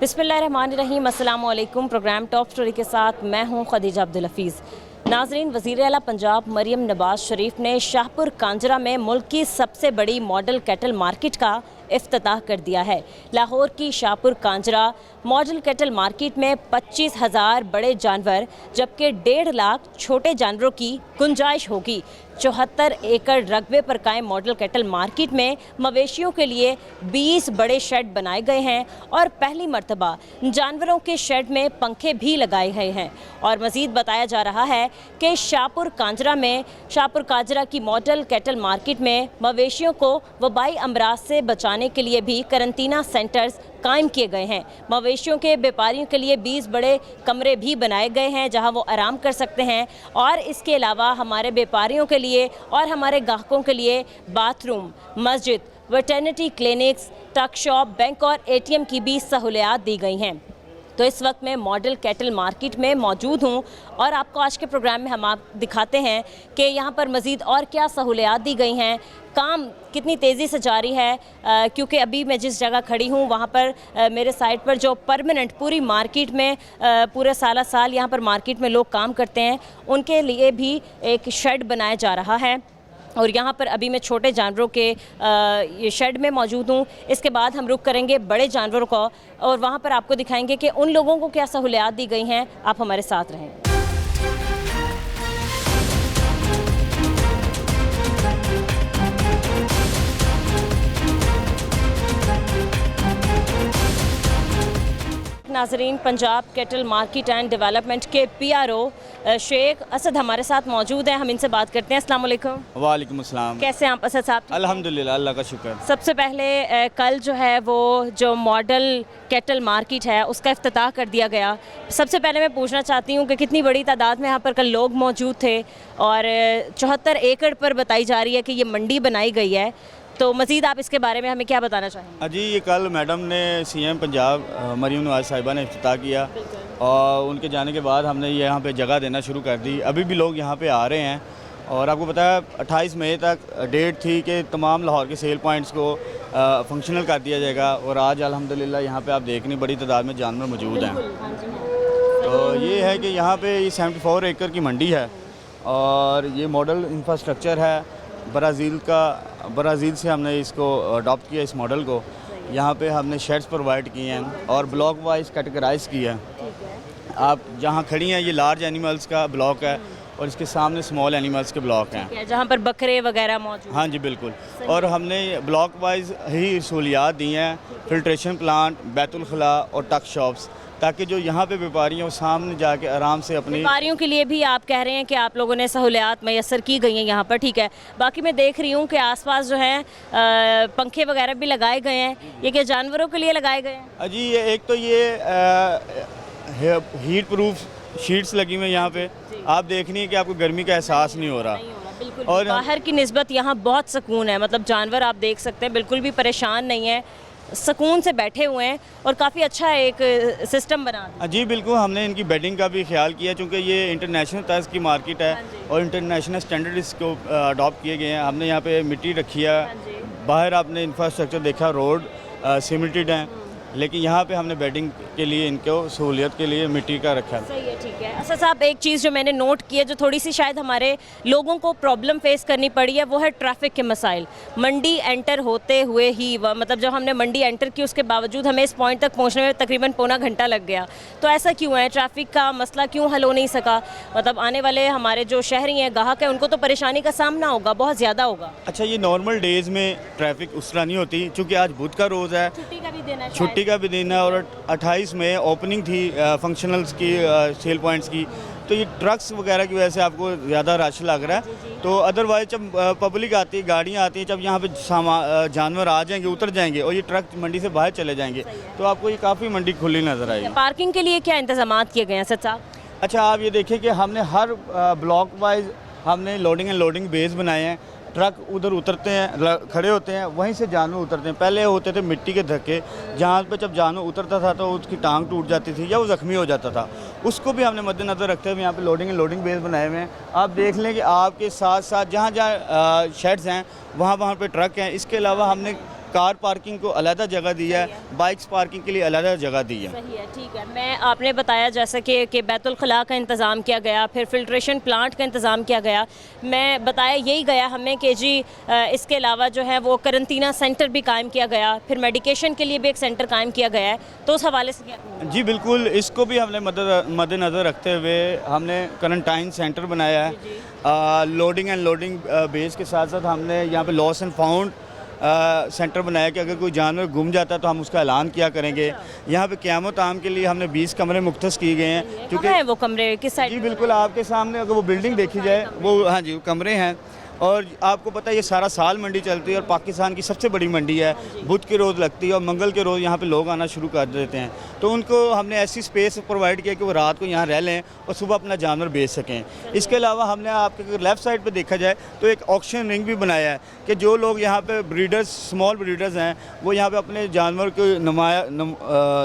बिस्मिल्लाहिर्रहमानिर्रहीम, अस्सलामु अलैकुम। प्रोग्राम टॉप स्टोरी के साथ मैं हूं खदीजा अब्दुल हफीज़। नाजरीन, वज़ीर आला पंजाब मरियम नवाज शरीफ ने शाहपुर कांजरा में मुल्क की सबसे बड़ी मॉडल कैटल मार्केट का इफ्तिताह कर दिया है। लाहौर की Shahpur Kanjra model cattle market में 25,000 बड़े जानवर जबकि 1.5 लाख छोटे जानवरों की गुंजाइश होगी। 74 एकड़ रकबे पर कायम मॉडल कैटल मार्केट में मवेशियों के लिए 20 बड़े शेड बनाए गए हैं और पहली मर्तबा जानवरों के शेड में पंखे भी लगाए गए हैं। और मज़ीद बताया जा रहा है कि शाहपुर कांजरा की मॉडल कैटल मार्केट में मवेशियों को वबाई अमराज से बचाने के लिए भी करंतना सेंटर्स कायम किए गए हैं। मवेशियों के व्यापारियों के लिए 20 बड़े कमरे भी बनाए गए हैं जहां वो आराम कर सकते हैं। और इसके अलावा हमारे व्यापारियों के लिए और हमारे ग्राहकों के लिए बाथरूम, मस्जिद, वेटरनिटी क्लिनिक्स, टक शॉप, बैंक और ATM की भी सहूलियात दी गई हैं। तो इस वक्त मैं मॉडल कैटल मार्केट में मौजूद हूँ और आपको आज के प्रोग्राम में हम आप दिखाते हैं कि यहाँ पर मज़ीद और क्या सहूलियात दी गई हैं, काम कितनी तेज़ी से जारी है। क्योंकि अभी मैं जिस जगह खड़ी हूँ वहाँ पर मेरे साइड पर जो परमानेंट पूरी मार्केट में पूरे साल यहाँ पर मार्केट में लोग काम करते हैं, उनके लिए भी एक शेड बनाया जा रहा है। और यहाँ पर अभी मैं छोटे जानवरों के ये शेड में मौजूद हूँ। इसके बाद हम रुख करेंगे बड़े जानवरों को और वहाँ पर आपको दिखाएंगे कि उन लोगों को क्या सहूलियात दी गई हैं। आप हमारे साथ रहें। नाजरीन, Punjab cattle market and development के PRO शेख असद हमारे साथ मौजूद हैं। हम इनसे बात करते हैं। अस्सलाम वालेकुम। वालेकुम अस्सलाम। कैसे हैं आप असद साहब? अल्हम्दुलिल्लाह, अल्लाह का शुक्र। सबसे पहले कल जो है वो जो मॉडल कैटल मार्केट है उसका इफ्तिताह कर दिया गया। सबसे पहले मैं पूछना चाहती हूँ कि कितनी बड़ी तादाद में यहाँ पर कल लोग मौजूद थे और 74 एकड़ पर बताई जा रही है कि ये मंडी बनाई गई है। तो मज़ीद आप इसके बारे में हमें क्या बताना चाहेंगे? जी, ये कल मैडम ने CM पंजाब मरियम नवाज साहिबा ने इफ्तिताह किया और उनके जाने के बाद हमने यहाँ पे जगह देना शुरू कर दी। अभी भी लोग यहाँ पे आ रहे हैं और आपको पता है 28 मई तक डेट थी कि तमाम लाहौर के सेल पॉइंट्स को फंक्शनल कर दिया जाएगा। और आज अल्हम्दुलिल्लाह यहाँ पे आप देख रही बड़ी तादाद में जानवर मौजूद हैं। तो ये है कि यहाँ पे 74 एकड़ की मंडी है और ये मॉडल इंफ्रास्ट्रक्चर है। ब्राज़ील से हमने इसको अडॉप्ट किया, इस मॉडल को। यहाँ पे हमने शेड्स प्रोवाइड किए हैं और ब्लॉक वाइज कैटेगराइज किया है। आप जहाँ खड़ी हैं ये लार्ज एनिमल्स का ब्लॉक है और इसके सामने स्मॉल एनिमल्स के ब्लॉक हैं जहाँ पर बकरे वगैरह मौजूद। हाँ जी, बिल्कुल। और हमने ब्लॉक वाइज ही सहूलियात दी हैं, फिल्ट्रेशन प्लांट, बैतुल खला और टक शॉप्स, ताकि जो यहाँ पे व्यापारी हैं वो सामने जाके आराम से अपनी व्यापारियों के लिए भी आप कह रहे हैं कि आप लोगों ने सहूलियात मैसर की गई हैं यहाँ पर, ठीक है। बाकी मैं देख रही हूँ कि आसपास जो है पंखे वगैरह भी लगाए गए हैं। ये क्या जानवरों के लिए लगाए गए हैं? जी, ये एक तो ये हीट प्रूफ शीट्स लगी हुई हैं यहाँ पे। आप देख रही हैं कि आपको गर्मी का एहसास नहीं हो रहा। बिल्कुल। और बाहर की निस्बत यहाँ बहुत सुकून है, मतलब जानवर आप देख सकते हैं बिल्कुल भी परेशान नहीं है, सुकून से बैठे हुए हैं और काफ़ी अच्छा एक सिस्टम बना। जी बिल्कुल, हमने इनकी बेडिंग का भी ख्याल किया क्योंकि ये इंटरनेशनल तर्ज की मार्केट है और इंटरनेशनल स्टैंडर्ड इसको अडॉप्ट किए गए हैं। हमने यहाँ पे मिट्टी रखी है, बाहर आपने इंफ्रास्ट्रक्चर देखा, रोड सीमेंटेड हैं, लेकिन यहाँ पे हमने बेडिंग के लिए इनको सहूलियत के लिए मिट्टी का रखा है। सही है, ठीक है। असद साहब, एक चीज़ जो मैंने नोट की है, जो थोड़ी सी शायद हमारे लोगों को प्रॉब्लम फेस करनी पड़ी है, वो है ट्रैफिक के मसाइल। मंडी एंटर होते हुए ही मतलब जब हमने मंडी एंटर की उसके बावजूद हमें इस पॉइंट तक पहुँचने में तकरीबन पौना घंटा लग गया। तो ऐसा क्यों है? ट्रैफिक का मसला क्यों हल हो नहीं सका? मतलब आने वाले हमारे जो शहरी हैं, ग्राहक हैं, उनको तो परेशानी का सामना होगा, बहुत ज़्यादा होगा। अच्छा, ये नॉर्मल डेज़ में ट्रैफिक उस तरह नहीं होती चूँकि आज बुध का रोज़ है, छुट्टी का भी दिन है और 28 में ओपनिंग थी फंक्शनल्स की सेल पॉइंट्स की। तो ये ट्रक्स वगैरह की वजह से आपको ज़्यादा रश लग रहा है। तो अदरवाइज जब पब्लिक आती है, गाड़ियाँ आती हैं, जब यहाँ पे जानवर आ जाएंगे, उतर जाएंगे और ये ट्रक मंडी से बाहर चले जाएंगे, तो आपको ये काफ़ी मंडी खुली नज़र आएगी। पार्किंग के लिए क्या इंतजाम किए गए हैं सच साहब? अच्छा, आप ये देखिए कि हमने हर ब्लॉक वाइज हमने लोडिंग एंड लोडिंग बेस बनाए हैं। ट्रक उधर उतरते हैं, खड़े होते हैं, वहीं से जानवर उतरते हैं। पहले होते थे मिट्टी के धक्के, जहाँ पे जब जानवर उतरता था तो उसकी टांग टूट जाती थी या वो ज़ख्मी हो जाता था। उसको भी हमने मद्देनज़र रखते हुए यहाँ पे लोडिंग एंड लोडिंग बेस बनाए हुए हैं। आप देख लें कि आपके साथ साथ जहाँ जहाँ शेड्स हैं वहाँ पे ट्रक हैं। इसके अलावा हमने कार पार्किंग को अलहदा जगह दी है, बाइक्स पार्किंग के लिए अलहदा जगह दी है। सही है, ठीक है। मैं आपने बताया जैसे कि बैतुल खला का इंतज़ाम किया गया, फिर फिल्ट्रेशन प्लांट का इंतज़ाम किया गया। मैं बताया यही गया हमें कि जी इसके अलावा जो है वो करंतना सेंटर भी कायम किया गया, फिर मेडिकेशन के लिए भी एक सेंटर कायम किया गया है। तो उस हवाले से क्या? जी बिल्कुल, इसको भी हमने मद्देनज़र रखते हुए हमने क्वारंटाइन सेंटर बनाया है। लोडिंग एंड लोडिंग बेस के साथ साथ हमने यहाँ पे लॉस एंड फाउंड सेंटर बनाया कि अगर कोई जानवर गुम जाता है तो हम उसका ऐलान किया करेंगे। यहाँ पे क़यामत आम के लिए हमने 20 कमरे मुख्तस किए गए हैं। क्योंकि है वो कमरे किस साइड? जी बिल्कुल, आपके सामने अगर वो बिल्डिंग देखी जाए वो, हाँ जी, वो कमरे हैं। और आपको पता है ये सारा साल मंडी चलती है और पाकिस्तान की सबसे बड़ी मंडी है। बुध के रोज़ लगती है और मंगल के रोज़ यहाँ पे लोग आना शुरू कर देते हैं। तो उनको हमने ऐसी स्पेस प्रोवाइड किया कि वो रात को यहाँ रह लें और सुबह अपना जानवर बेच सकें। इसके अलावा हमने आपके लेफ़्ट साइड पे देखा जाए तो एक ऑक्शन रिंग भी बनाया है कि जो लोग यहाँ पे ब्रीडर्स, स्मॉल ब्रीडर्स हैं, वो यहाँ पे अपने जानवर को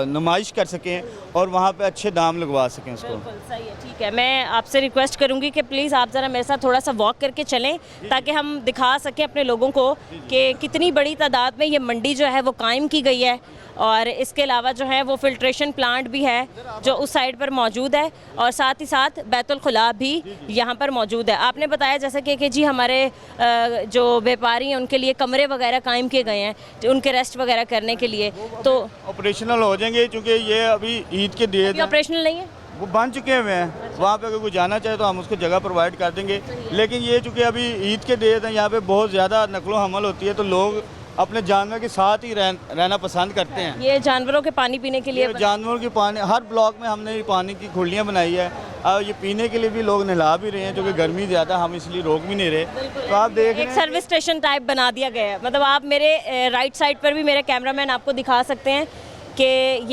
नुमाइश कर सकें और वहाँ पे अच्छे दाम लगवा सकें उसको। सही है, ठीक है। मैं आपसे रिक्वेस्ट करूँगी कि प्लीज़ आप ज़रा मेरे साथ थोड़ा सा वॉक करके चलें ताकि हम दिखा सकें अपने लोगों को कि कितनी बड़ी तादाद में ये मंडी जो है वो कायम की गई है। और इसके अलावा जो है वो फिल्ट्रेशन प्लांट भी है जो उस साइड पर मौजूद है और साथ ही साथ बैतुल खुला भी यहाँ पर मौजूद है। आपने बताया जैसे कि जी हमारे जो व्यापारी हैं उनके लिए कमरे वगैरह कायम किए गए हैं जो उनके रेस्ट वगैरह करने के लिए, तो ऑपरेशनल हो जाएंगे क्योंकि ये अभी ईद के दिन ऑपरेशनल नहीं है, वो बन चुके हुए हैं। वहाँ पे अगर कोई जाना चाहे तो हम उसको जगह प्रोवाइड कर देंगे। लेकिन ये चूँकि अभी ईद के दिन हैं, यहाँ पे बहुत ज़्यादा नकलो हमल होती है तो लोग अपने जानवर के साथ ही रहना पसंद करते हैं। ये जानवरों के पानी पीने के लिए जानवरों की पानी, हर ब्लॉक में हमने ये पानी की खुलियाँ बनाई है और ये पीने के लिए भी लोग नहला भी रहे हैं क्योंकि गर्मी ज़्यादा, हम इसलिए रोक भी नहीं रहे। तो आप देख एक सर्विस स्टेशन टाइप बना दिया गया है। मतलब आप मेरे राइट साइड पर भी मेरे कैमरामैन आपको दिखा सकते हैं कि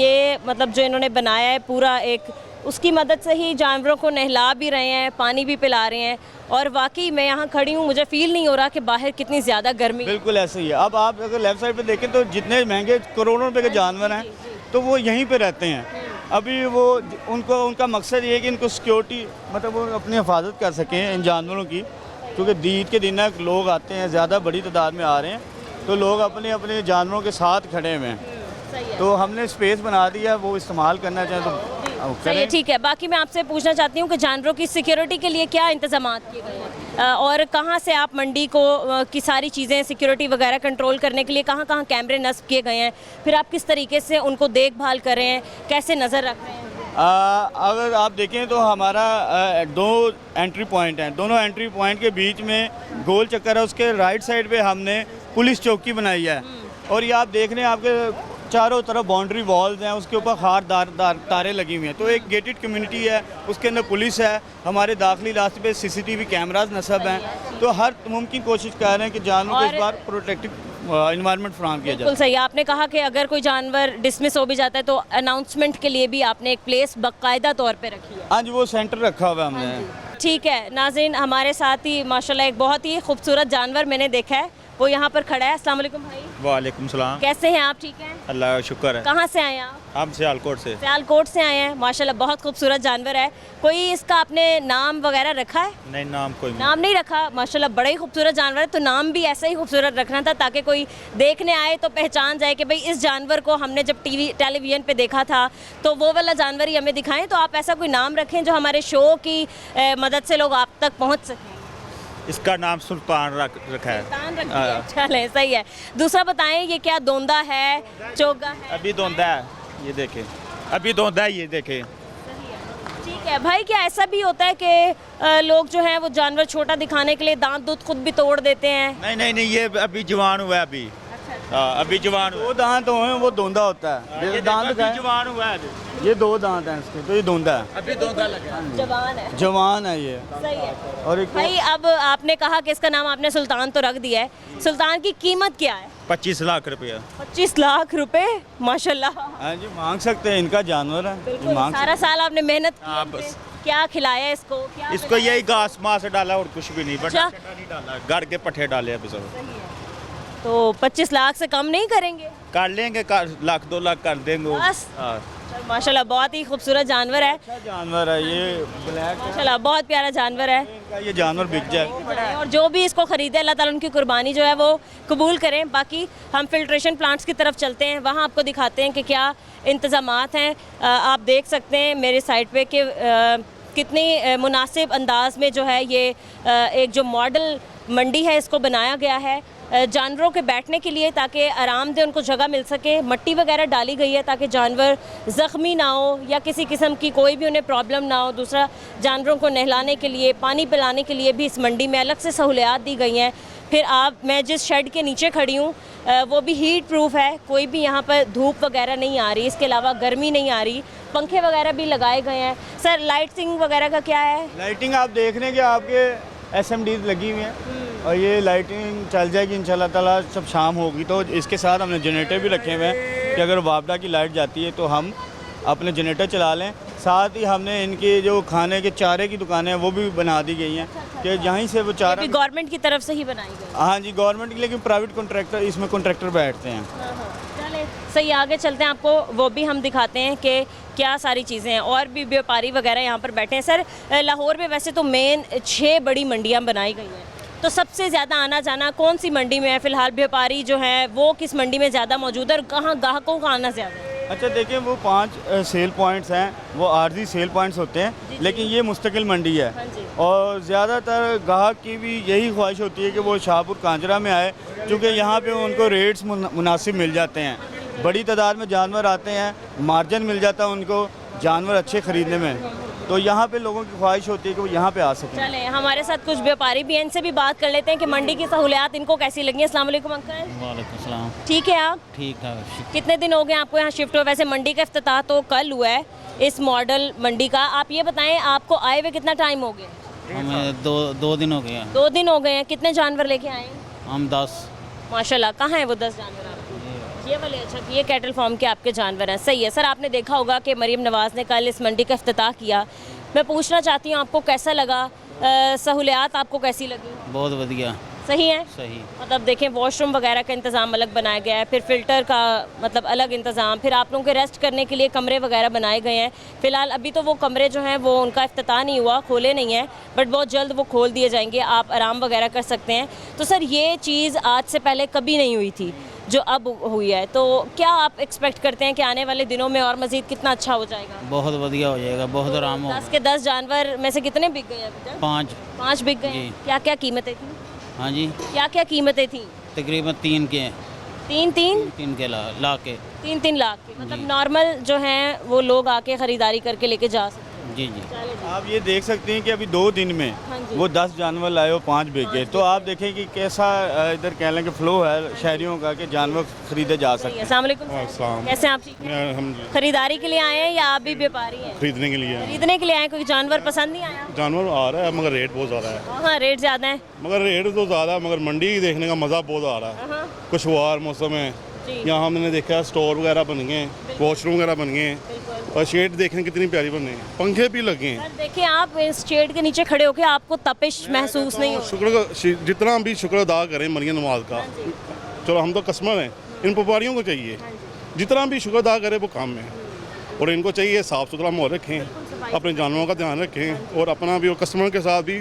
ये मतलब जो इन्होंने बनाया है पूरा एक, उसकी मदद से ही जानवरों को नहला भी रहे हैं, पानी भी पिला रहे हैं। और वाकई मैं यहाँ खड़ी हूँ, मुझे फील नहीं हो रहा कि बाहर कितनी ज़्यादा गर्मी। बिल्कुल ऐसे ही है। अब आप अगर लेफ्ट साइड पे देखें तो जितने महंगे करोड़ों रुपए के जानवर हैं तो वो यहीं पे रहते हैं। अभी वो उनका मकसद ये है कि इनको सिक्योरिटी, मतलब वो अपनी हिफाजत कर सकें इन जानवरों की, क्योंकि ईद के दिन लोग आते हैं, ज़्यादा बड़ी तादाद में आ रहे हैं तो लोग अपने अपने जानवरों के साथ खड़े हुए हैं। तो हमने स्पेस बना दिया, वो इस्तेमाल करना चाहें तो चलिए ठीक है। बाकी मैं आपसे पूछना चाहती हूँ कि जानवरों की सिक्योरिटी के लिए क्या इंतजाम किए गए हैं और कहाँ से आप मंडी को की सारी चीज़ें सिक्योरिटी वगैरह कंट्रोल करने के लिए कहाँ कहाँ कैमरे नस्ब किए गए हैं, फिर आप किस तरीके से उनको देखभाल कर रहे हैं, कैसे नज़र रख रहे हैं? अगर आप देखें तो हमारा 2 एंट्री पॉइंट हैं। दोनों एंट्री पॉइंट के बीच में गोल चक्कर है, उसके राइट साइड पे हमने पुलिस चौकी बनाई है और ये आप देख रहे हैं आपके चारों तरफ बाउंड्री वॉल्स हैं, उसके ऊपर खारदार तारे लगी हुई हैं। तो एक गेटेड कम्युनिटी है, उसके अंदर पुलिस है, हमारे दाखिली रास्ते पे CCTV कैमराज नस्ब हैं। तो हर मुमकिन कोशिश कर रहे हैं कि जानवरों को इस बार प्रोटेक्टिव इन्वायरमेंट फराहम किया जाए। बिल्कुल सही। आपने कहा कि अगर कोई जानवर डिसमिस हो भी जाता है तो अनाउंसमेंट के लिए भी आपने एक प्लेस बाकायदा तौर पर रखी है। हाँ जी, वो सेंटर रखा हुआ है हमने। ठीक है नाज़रीन, हमारे साथ ही माशाल्लाह एक बहुत ही खूबसूरत जानवर मैंने देखा है, वो यहाँ पर खड़ा है। अस्सलाम वालेकुम भाई। वालेकुम सलाम। कैसे हैं आप? ठीक हैं, अल्लाह का शुक्र है। कहाँ से आए हैं आप? हम सियालकोट से। सियालकोट से आए हैं। माशाल्लाह बहुत खूबसूरत जानवर है। कोई इसका आपने नाम वगैरह रखा है? नहीं, नाम कोई नाम नहीं रखा। माशाल्लाह बड़ा ही खूबसूरत जानवर है, तो नाम भी ऐसा ही खूबसूरत रखना था ताकि कोई देखने आए तो पहचान जाए कि भाई इस जानवर को हमने जब टेलीविज़न पे देखा था तो वो वाला जानवर ही हमें दिखाएं। तो आप ऐसा कोई नाम रखें जो हमारे शो की मदद से लोग आप तक पहुँच सकें। इसका नाम सुल्तान रखा है। चलें, सही है। दूसरा बताएं, ये क्या दोंदा है, चोगा है? अभी दोंदा है, ये देखें, अभी दोंदा है, ये देखें। ठीक है भाई, क्या ऐसा भी होता है कि लोग जो हैं वो जानवर छोटा दिखाने के लिए दांत दूध खुद भी तोड़ देते हैं? नहीं नहीं नहीं, ये अभी जवान हुआ है अभी। अभी जवान हुआ। 2 दांत हुए हैं, वो दोंदा होता है। ये दांत अभी जवान हुआ है। ये 2 दांत हैं इसके, तो ये दोंदा है, अभी दोंदा लगा। जवान है ये। सही है। और एक भाई अब आपने कहा कि इसका नाम आपने सुल्तान तो रख दिया है, सुल्तान की कीमत क्या है? 25 लाख रुपया। 25 लाख रुपए, माशाल्लाह। हाँ जी, मांग सकते हैं, इनका जानवर है। ये मांग सारा साल आपने मेहनत की हाँ, है, बस। क्या खिलाया इसको? क्या इसको यही घास मास डाला और कुछ भी नहीं, अच्छा। बड़ा नहीं डाला, घर के पट्ठे डाले अभी सब। तो 25 लाख से कम नहीं करेंगे? कर लेंगे, 1 लाख 2 लाख कर देंगे। बस। हाँ। माशाल्लाह बहुत ही खूबसूरत जानवर है, अच्छा जानवर है ये ब्लैक है। माशाल्लाह बहुत प्यारा जानवर है। इनका ये जानवर बिक जाए। और जो भी इसको ख़रीदे अल्लाह ताला उनकी कुर्बानी जो है वो कबूल करें। बाकी हम फिल्ट्रेशन प्लांट्स की तरफ चलते हैं, वहाँ आपको दिखाते हैं कि क्या इंतज़ामात हैं। आप देख सकते हैं मेरे साइड पे कि कितनी मुनासिब अंदाज में जो है ये एक जो मॉडल मंडी है इसको बनाया गया है जानवरों के बैठने के लिए, ताकि आरामदेह उनको जगह मिल सके। मट्टी वगैरह डाली गई है ताकि जानवर ज़ख्मी ना हो या किसी किस्म की कोई भी उन्हें प्रॉब्लम ना हो। दूसरा, जानवरों को नहलाने के लिए, पानी पिलाने के लिए भी इस मंडी में अलग से सहूलियात दी गई हैं। फिर मैं जिस शेड के नीचे खड़ी हूँ वो भी हीट प्रूफ है, कोई भी यहाँ पर धूप वगैरह नहीं आ रही, इसके अलावा गर्मी नहीं आ रही, पंखे वगैरह भी लगाए गए हैं। सर लाइटिंग वगैरह का क्या है? लाइटिंग आप देख रहे हैं कि आपके SMDs लगी हुई हैं और ये लाइटिंग चल जाएगी इंशाल्लाह ताला। सब शाम होगी तो इसके साथ हमने जनरेटर भी रखे हुए हैं कि अगर वापडा की लाइट जाती है तो हम अपने जनरेटर चला लें। साथ ही हमने इनके जो खाने के चारे की दुकानें हैं वो भी बना दी गई हैं कि यहीं से वो चारा गवर्नमेंट की तरफ से ही बनाई गई। हाँ जी, गवर्नमेंट की, लेकिन प्राइवेट कॉन्ट्रैक्टर इसमें कॉन्ट्रैक्टर बैठते हैं। चले सही, आगे चलते हैं, आपको वो भी हम दिखाते हैं कि क्या सारी चीज़ें हैं। और भी व्यापारी वगैरह यहाँ पर बैठे हैं। सर लाहौर में वैसे तो मेन 6 बड़ी मंडियाँ बनाई गई हैं, तो सबसे ज़्यादा आना जाना कौन सी मंडी में है? फ़िलहाल व्यापारी जो हैं वो किस मंडी में ज़्यादा मौजूद है और कहाँ ग्राहकों का आना ज़्यादा है? अच्छा देखिए, वो 5 सेल पॉइंट्स हैं, वो आर्जी सेल पॉइंट्स होते हैं, लेकिन ये मुस्तकिल मंडी है। और ज़्यादातर ग्राहक की भी यही ख्वाहिश होती है कि वो शाहपुर कांजरा में आए, क्योंकि यहाँ पे उनको रेट्स मुनासिब मिल जाते हैं। बड़ी तादाद में जानवर आते हैं, मार्जिन मिल जाता है उनको जानवर अच्छे ख़रीदने में, तो यहाँ पे लोगों की ख्वाहिश होती है कि वो यहाँ पे आ सकें। चले हमारे साथ कुछ व्यापारी भी हैं, इनसे भी बात कर लेते हैं कि मंडी की सहूलियात इनको कैसी लगी। अस्सलाम वालेकुम अंकल। वालेकुम सलाम। ठीक है आप? ठीक ठाक। कितने दिन हो गए आपको यहाँ शिफ्ट हुए? वैसे मंडी का इफ्तिताह तो कल हुआ है इस मॉडल मंडी का। आप ये बताएं आपको आए हुए कितना टाइम हो गया? हमें दो दिन हो गए हैं। 2 दिन हो गए हैं। कितने जानवर लेके आए हैं? हम 10। माशाल्लाह। कहाँ है वो 10 जानवर आपको? ये वाले? अच्छा, ये कैटल फार्म के आपके जानवर हैं। सही है। सर आपने देखा होगा कि मरीम नवाज़ ने कल इस मंडी का इफ्तिताह किया। मैं पूछना चाहती हूँ आपको कैसा लगा? सहूलियात आपको कैसी लगी? बहुत बढ़िया। सही है? सही। मतलब देखें वॉशरूम वगैरह का इंतज़ाम अलग बनाया गया है, फिर फ़िल्टर का मतलब अलग इंतज़ाम, फिर आप लोगों के रेस्ट करने के लिए कमरे वगैरह बनाए गए हैं। फ़िलहाल अभी तो वो कमरे जो हैं वो उनका इफ्तिताह नहीं हुआ, खोले नहीं हैं, बट बहुत जल्द वो खोल दिए जाएंगे, आप आराम वगैरह कर सकते हैं। तो सर ये चीज़ आज से पहले कभी नहीं हुई थी जो अब हुई है, तो क्या आप एक्सपेक्ट करते हैं कि आने वाले दिनों में और मज़ीद कितना अच्छा हो जाएगा? बहुत बढ़िया हो जाएगा, बहुत आराम हो। 10 के 10 जानवर में से कितने बिक गए अभी तक? 5 बिक गए। जी। क्या क्या कीमतें थी? हाँ जी, क्या क्या कीमतें थी? तकरीबन 3 के हैं। 3 के ला के 3 लाख के, मतलब जी। नॉर्मल जो हैं वो लोग आके ख़रीदारी करके लेके जा सकते हैं। जी जी। आप ये देख सकते हैं कि अभी 2 दिन में हाँ जी। वो 10 जानवर लाए और 5 बिक गए, तो आप देखें कि कैसा इधर कह लें कि फ्लो है शहरियों का कि जानवर खरीदे जा सकते हैं। अस्सलाम वालेकुम। अस्सलाम। कैसे हैं आप? ठीक हैं? हम खरीदारी के लिए आए हैं या आप भी व्यापारी हैं? खरीदने के लिए खरीदने के लिए आए, कोई जानवर पसंद नहीं आया? जानवर आ रहा है मगर रेट बहुत ज़्यादा है। हाँ रेट ज़्यादा है। मगर रेट तो ज़्यादा है मगर मंडी देखने का मज़ा बहुत आ रहा है। हाँ खुशगवार मौसम है, जी। यहाँ हमने देखा स्टोर वगैरह बन गए हैं, वॉशरूम वगैरह बन गए हैं और शेड देखने कितनी प्यारी बन गई है, पंखे भी लगे हैं। सर देखिए आप इस शेड के नीचे खड़े होकर आपको तपिश महसूस नहीं हो? जितना भी शुक्र अदा करें मरियम नवाज का, चलो हम तो कस्टमर हैं, इन व्यापारियों को चाहिए जितना भी शुक्र अदा करे वो काम है, और इनको चाहिए साफ़ सुथरा माहौल रखें, अपने जानवरों का ध्यान रखें और अपना भी और कस्टमर के साथ भी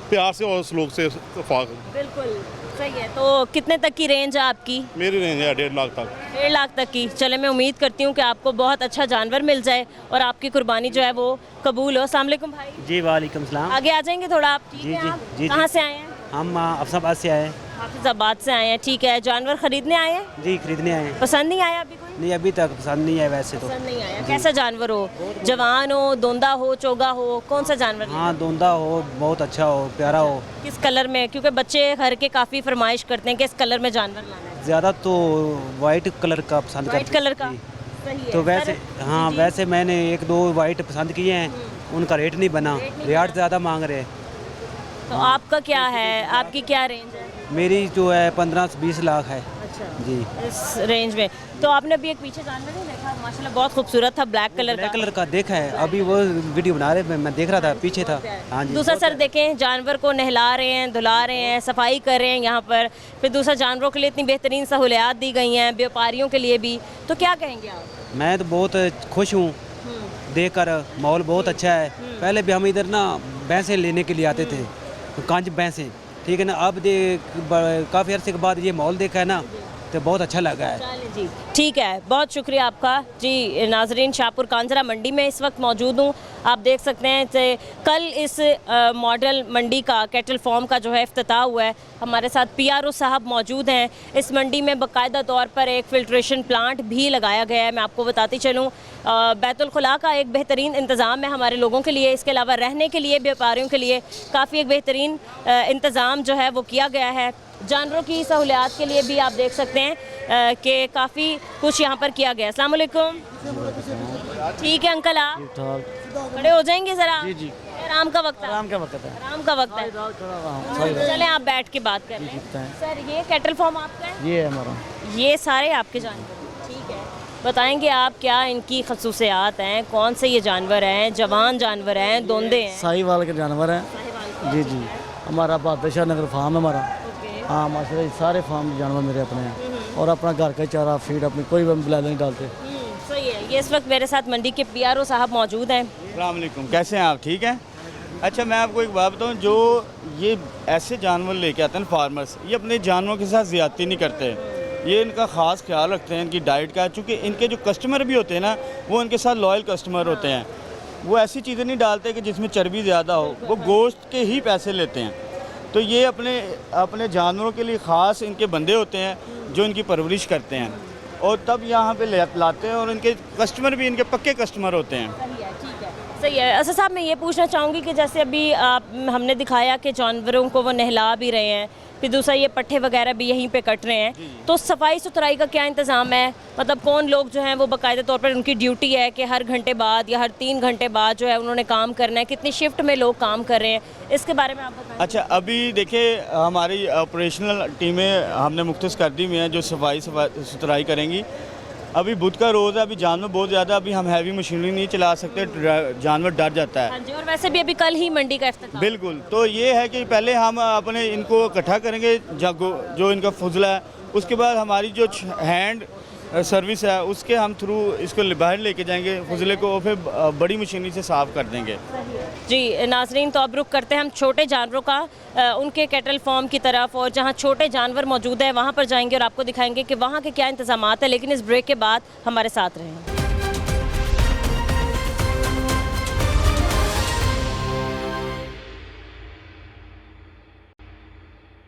प्यार से और सलूक से बिल्कुल सही है। तो कितने तक की रेंज है आपकी? मेरी रेंज है 1.5 लाख तक। 1.5 लाख तक की। चले मैं उम्मीद करती हूँ कि आपको बहुत अच्छा जानवर मिल जाए और आपकी कुर्बानी जो है वो कबूल हो। अस्सलाम वालेकुम भाई। जी वालेकुम सलाम। आगे आ जाएंगे थोड़ा आप? ठीक जी, है जी, आप? जी, कहाँ जी। से आए हैं? हम अफसाबाद से आए हैं। हाफिजाबाद से आए हैं। ठीक है, जानवर खरीदने आए हैं? जी खरीदने आए हैं। पसंद नहीं आया अभी कोई? नहीं अभी तक पसंद नहीं है वैसे तो। पसंद नहीं आया। कैसा जानवर हो? जवान हो, दोंदा हो, चोगा हो, कौन सा जानवर? हाँ दोंदा हो, बहुत अच्छा हो, प्यारा हो। किस कलर में? क्योंकि बच्चे घर के काफ़ी फरमाइश करते हैं कि इस कलर में जानवर लाना है। ज़्यादा तो वाइट कलर का पसंद वाइट करते हैं। कलर का? जी। सही है। तो वैसे सर, हाँ जी। वैसे मैंने 1-2 वाइट पसंद किए हैं, उनका रेट नहीं बना, रेट ज़्यादा मांग रहे हैं। तो आपका क्या है? आपकी क्या रेंज है? मेरी जो है 15 से 20 लाख है। अच्छा, जी। इस रेंज में। तो आपने अभी एक पीछे जानवर नहीं देखा? माशाल्लाह बहुत खूबसूरत था, ब्लैक कलर ब्लैक का। कलर का देखा है, अभी वो वीडियो बना रहे मैं देख रहा था, पीछे था। हाँ जी। दूसरा सर देखें, जानवर को नहला रहे हैं, धुला रहे हैं, सफाई कर रहे हैं यहाँ पर। फिर दूसरा जानवरों के लिए इतनी बेहतरीन सहूलियात दी गई हैं, व्यापारियों के लिए भी। तो क्या कहेंगे आप? मैं तो बहुत खुश हूँ देखकर, माहौल बहुत अच्छा है। पहले भी हम इधर ना भैंसें लेने के लिए आते थे, कांच भैंसें, ठीक है ना। अब काफ़ी अरसे के बाद ये माहौल देखा है ना, तो बहुत अच्छा लगा है। चलिए जी, ठीक है, बहुत शुक्रिया आपका जी। नाजरीन, शाहपुर कांजरा मंडी में इस वक्त मौजूद हूँ। आप देख सकते हैं कि कल इस मॉडल मंडी का, कैटल फार्म का जो है इफ्तिताह हुआ है। हमारे साथ PRO साहब मौजूद हैं। इस मंडी में बाकायदा तौर पर एक फ़िल्ट्रेशन प्लांट भी लगाया गया है। मैं आपको बताती चलूँ, बैतुल खुला का एक बेहतरीन इंतज़ाम है हमारे लोगों के लिए। इसके अलावा रहने के लिए, व्यापारियों के लिए काफ़ी एक बेहतरीन इंतज़ाम जो है वो किया गया है। जानवरों की सहूलियात के लिए भी आप देख सकते हैं कि काफ़ी कुछ यहाँ पर किया गया है। अस्सलाम वालेकुम। ठीक है अंकल, आप खड़े हो जाएंगे ज़रा? जी जी, आराम का वक्त है। आराम का वक्त है। आराम का वक्त है, चलें आप बैठ के बात कर रहे हैं। सर, ये कैटल फार्म आपका है? ये है हमारा। ये सारे आपके जानवर? ठीक है, बताएंगे आप क्या इनकी खसूसियात हैं, कौन से ये जानवर हैं, जवान जानवर हैं, दोंदे हैं? साहिवाल के जानवर हैं जी जी। हमारा बादशाह नगर फार्म है हमारा। हाँ माशाल्लाह, सारे फार्म के जानवर मेरे अपने हैं और अपना घर का चारा फीड अपनी कोई बिला नहीं डालते। सही है। ये इस वक्त मेरे साथ मंडी के PRO साहब मौजूद हैं। अस्सलाम वालेकुम, कैसे हैं आप? ठीक हैं। अच्छा, मैं आपको एक बात बताऊं, जो ये ऐसे जानवर लेके आते हैं फार्मर्स, ये अपने जानवरों के साथ ज़्यादती नहीं करते। ये इनका ख़ास ख्याल रखते हैं इनकी डाइट का, चूँकि इनके जो कस्टमर भी होते हैं ना, वो इनके साथ लॉयल कस्टमर होते हैं। वो ऐसी चीज़ें नहीं डालते कि जिसमें चर्बी ज़्यादा हो, वो गोश्त के ही पैसे लेते हैं। तो ये अपने जानवरों के लिए ख़ास इनके बंदे होते हैं जो इनकी परवरिश करते हैं और तब यहाँ पे लाते हैं, और इनके कस्टमर भी इनके पक्के कस्टमर होते हैं। सही है। असद साहब, मैं ये पूछना चाहूँगी कि जैसे अभी हमने दिखाया कि जानवरों को वो नहला भी रहे हैं, फिर दूसरा ये पट्ठे वगैरह भी यहीं पे कट रहे हैं, तो सफाई सुथराई का क्या इंतज़ाम है? मतलब कौन लोग जो हैं वो बाकायदा तौर पर उनकी ड्यूटी है कि हर घंटे बाद या हर 3 घंटे बाद जो है उन्होंने काम करना है, कितनी शिफ्ट में लोग काम कर रहे हैं, इसके बारे में आप बताएं। अच्छा, अभी देखिए, हमारी ऑपरेशनल टीमें हमने मुख्तस कर दी हुई हैं जो सफाई सुथराई करेंगी। अभी बुध का रोज़ है, अभी जानवर बहुत ज़्यादा, अभी हम हैवी मशीनरी नहीं चला सकते, जानवर डर जाता है। हाँ जी, और वैसे भी अभी कल ही मंडी का इफ्तिताह। बिल्कुल, तो ये है कि पहले हम अपने इनको इकट्ठा करेंगे जो इनका फुजला है, उसके बाद हमारी जो हैंड सर्विस है उसके हम थ्रू इसको बाहर लेके जाएंगे फुजले को, और फिर बड़ी मशीनरी से साफ़ कर देंगे। जी नाजरीन, तो अब रुक करते हैं हम छोटे जानवरों का, उनके कैटल फार्म की तरफ, और जहां छोटे जानवर मौजूद हैं वहां पर जाएंगे और आपको दिखाएंगे कि वहां के क्या इंतज़ामात हैं। लेकिन इस ब्रेक के बाद हमारे साथ रहें।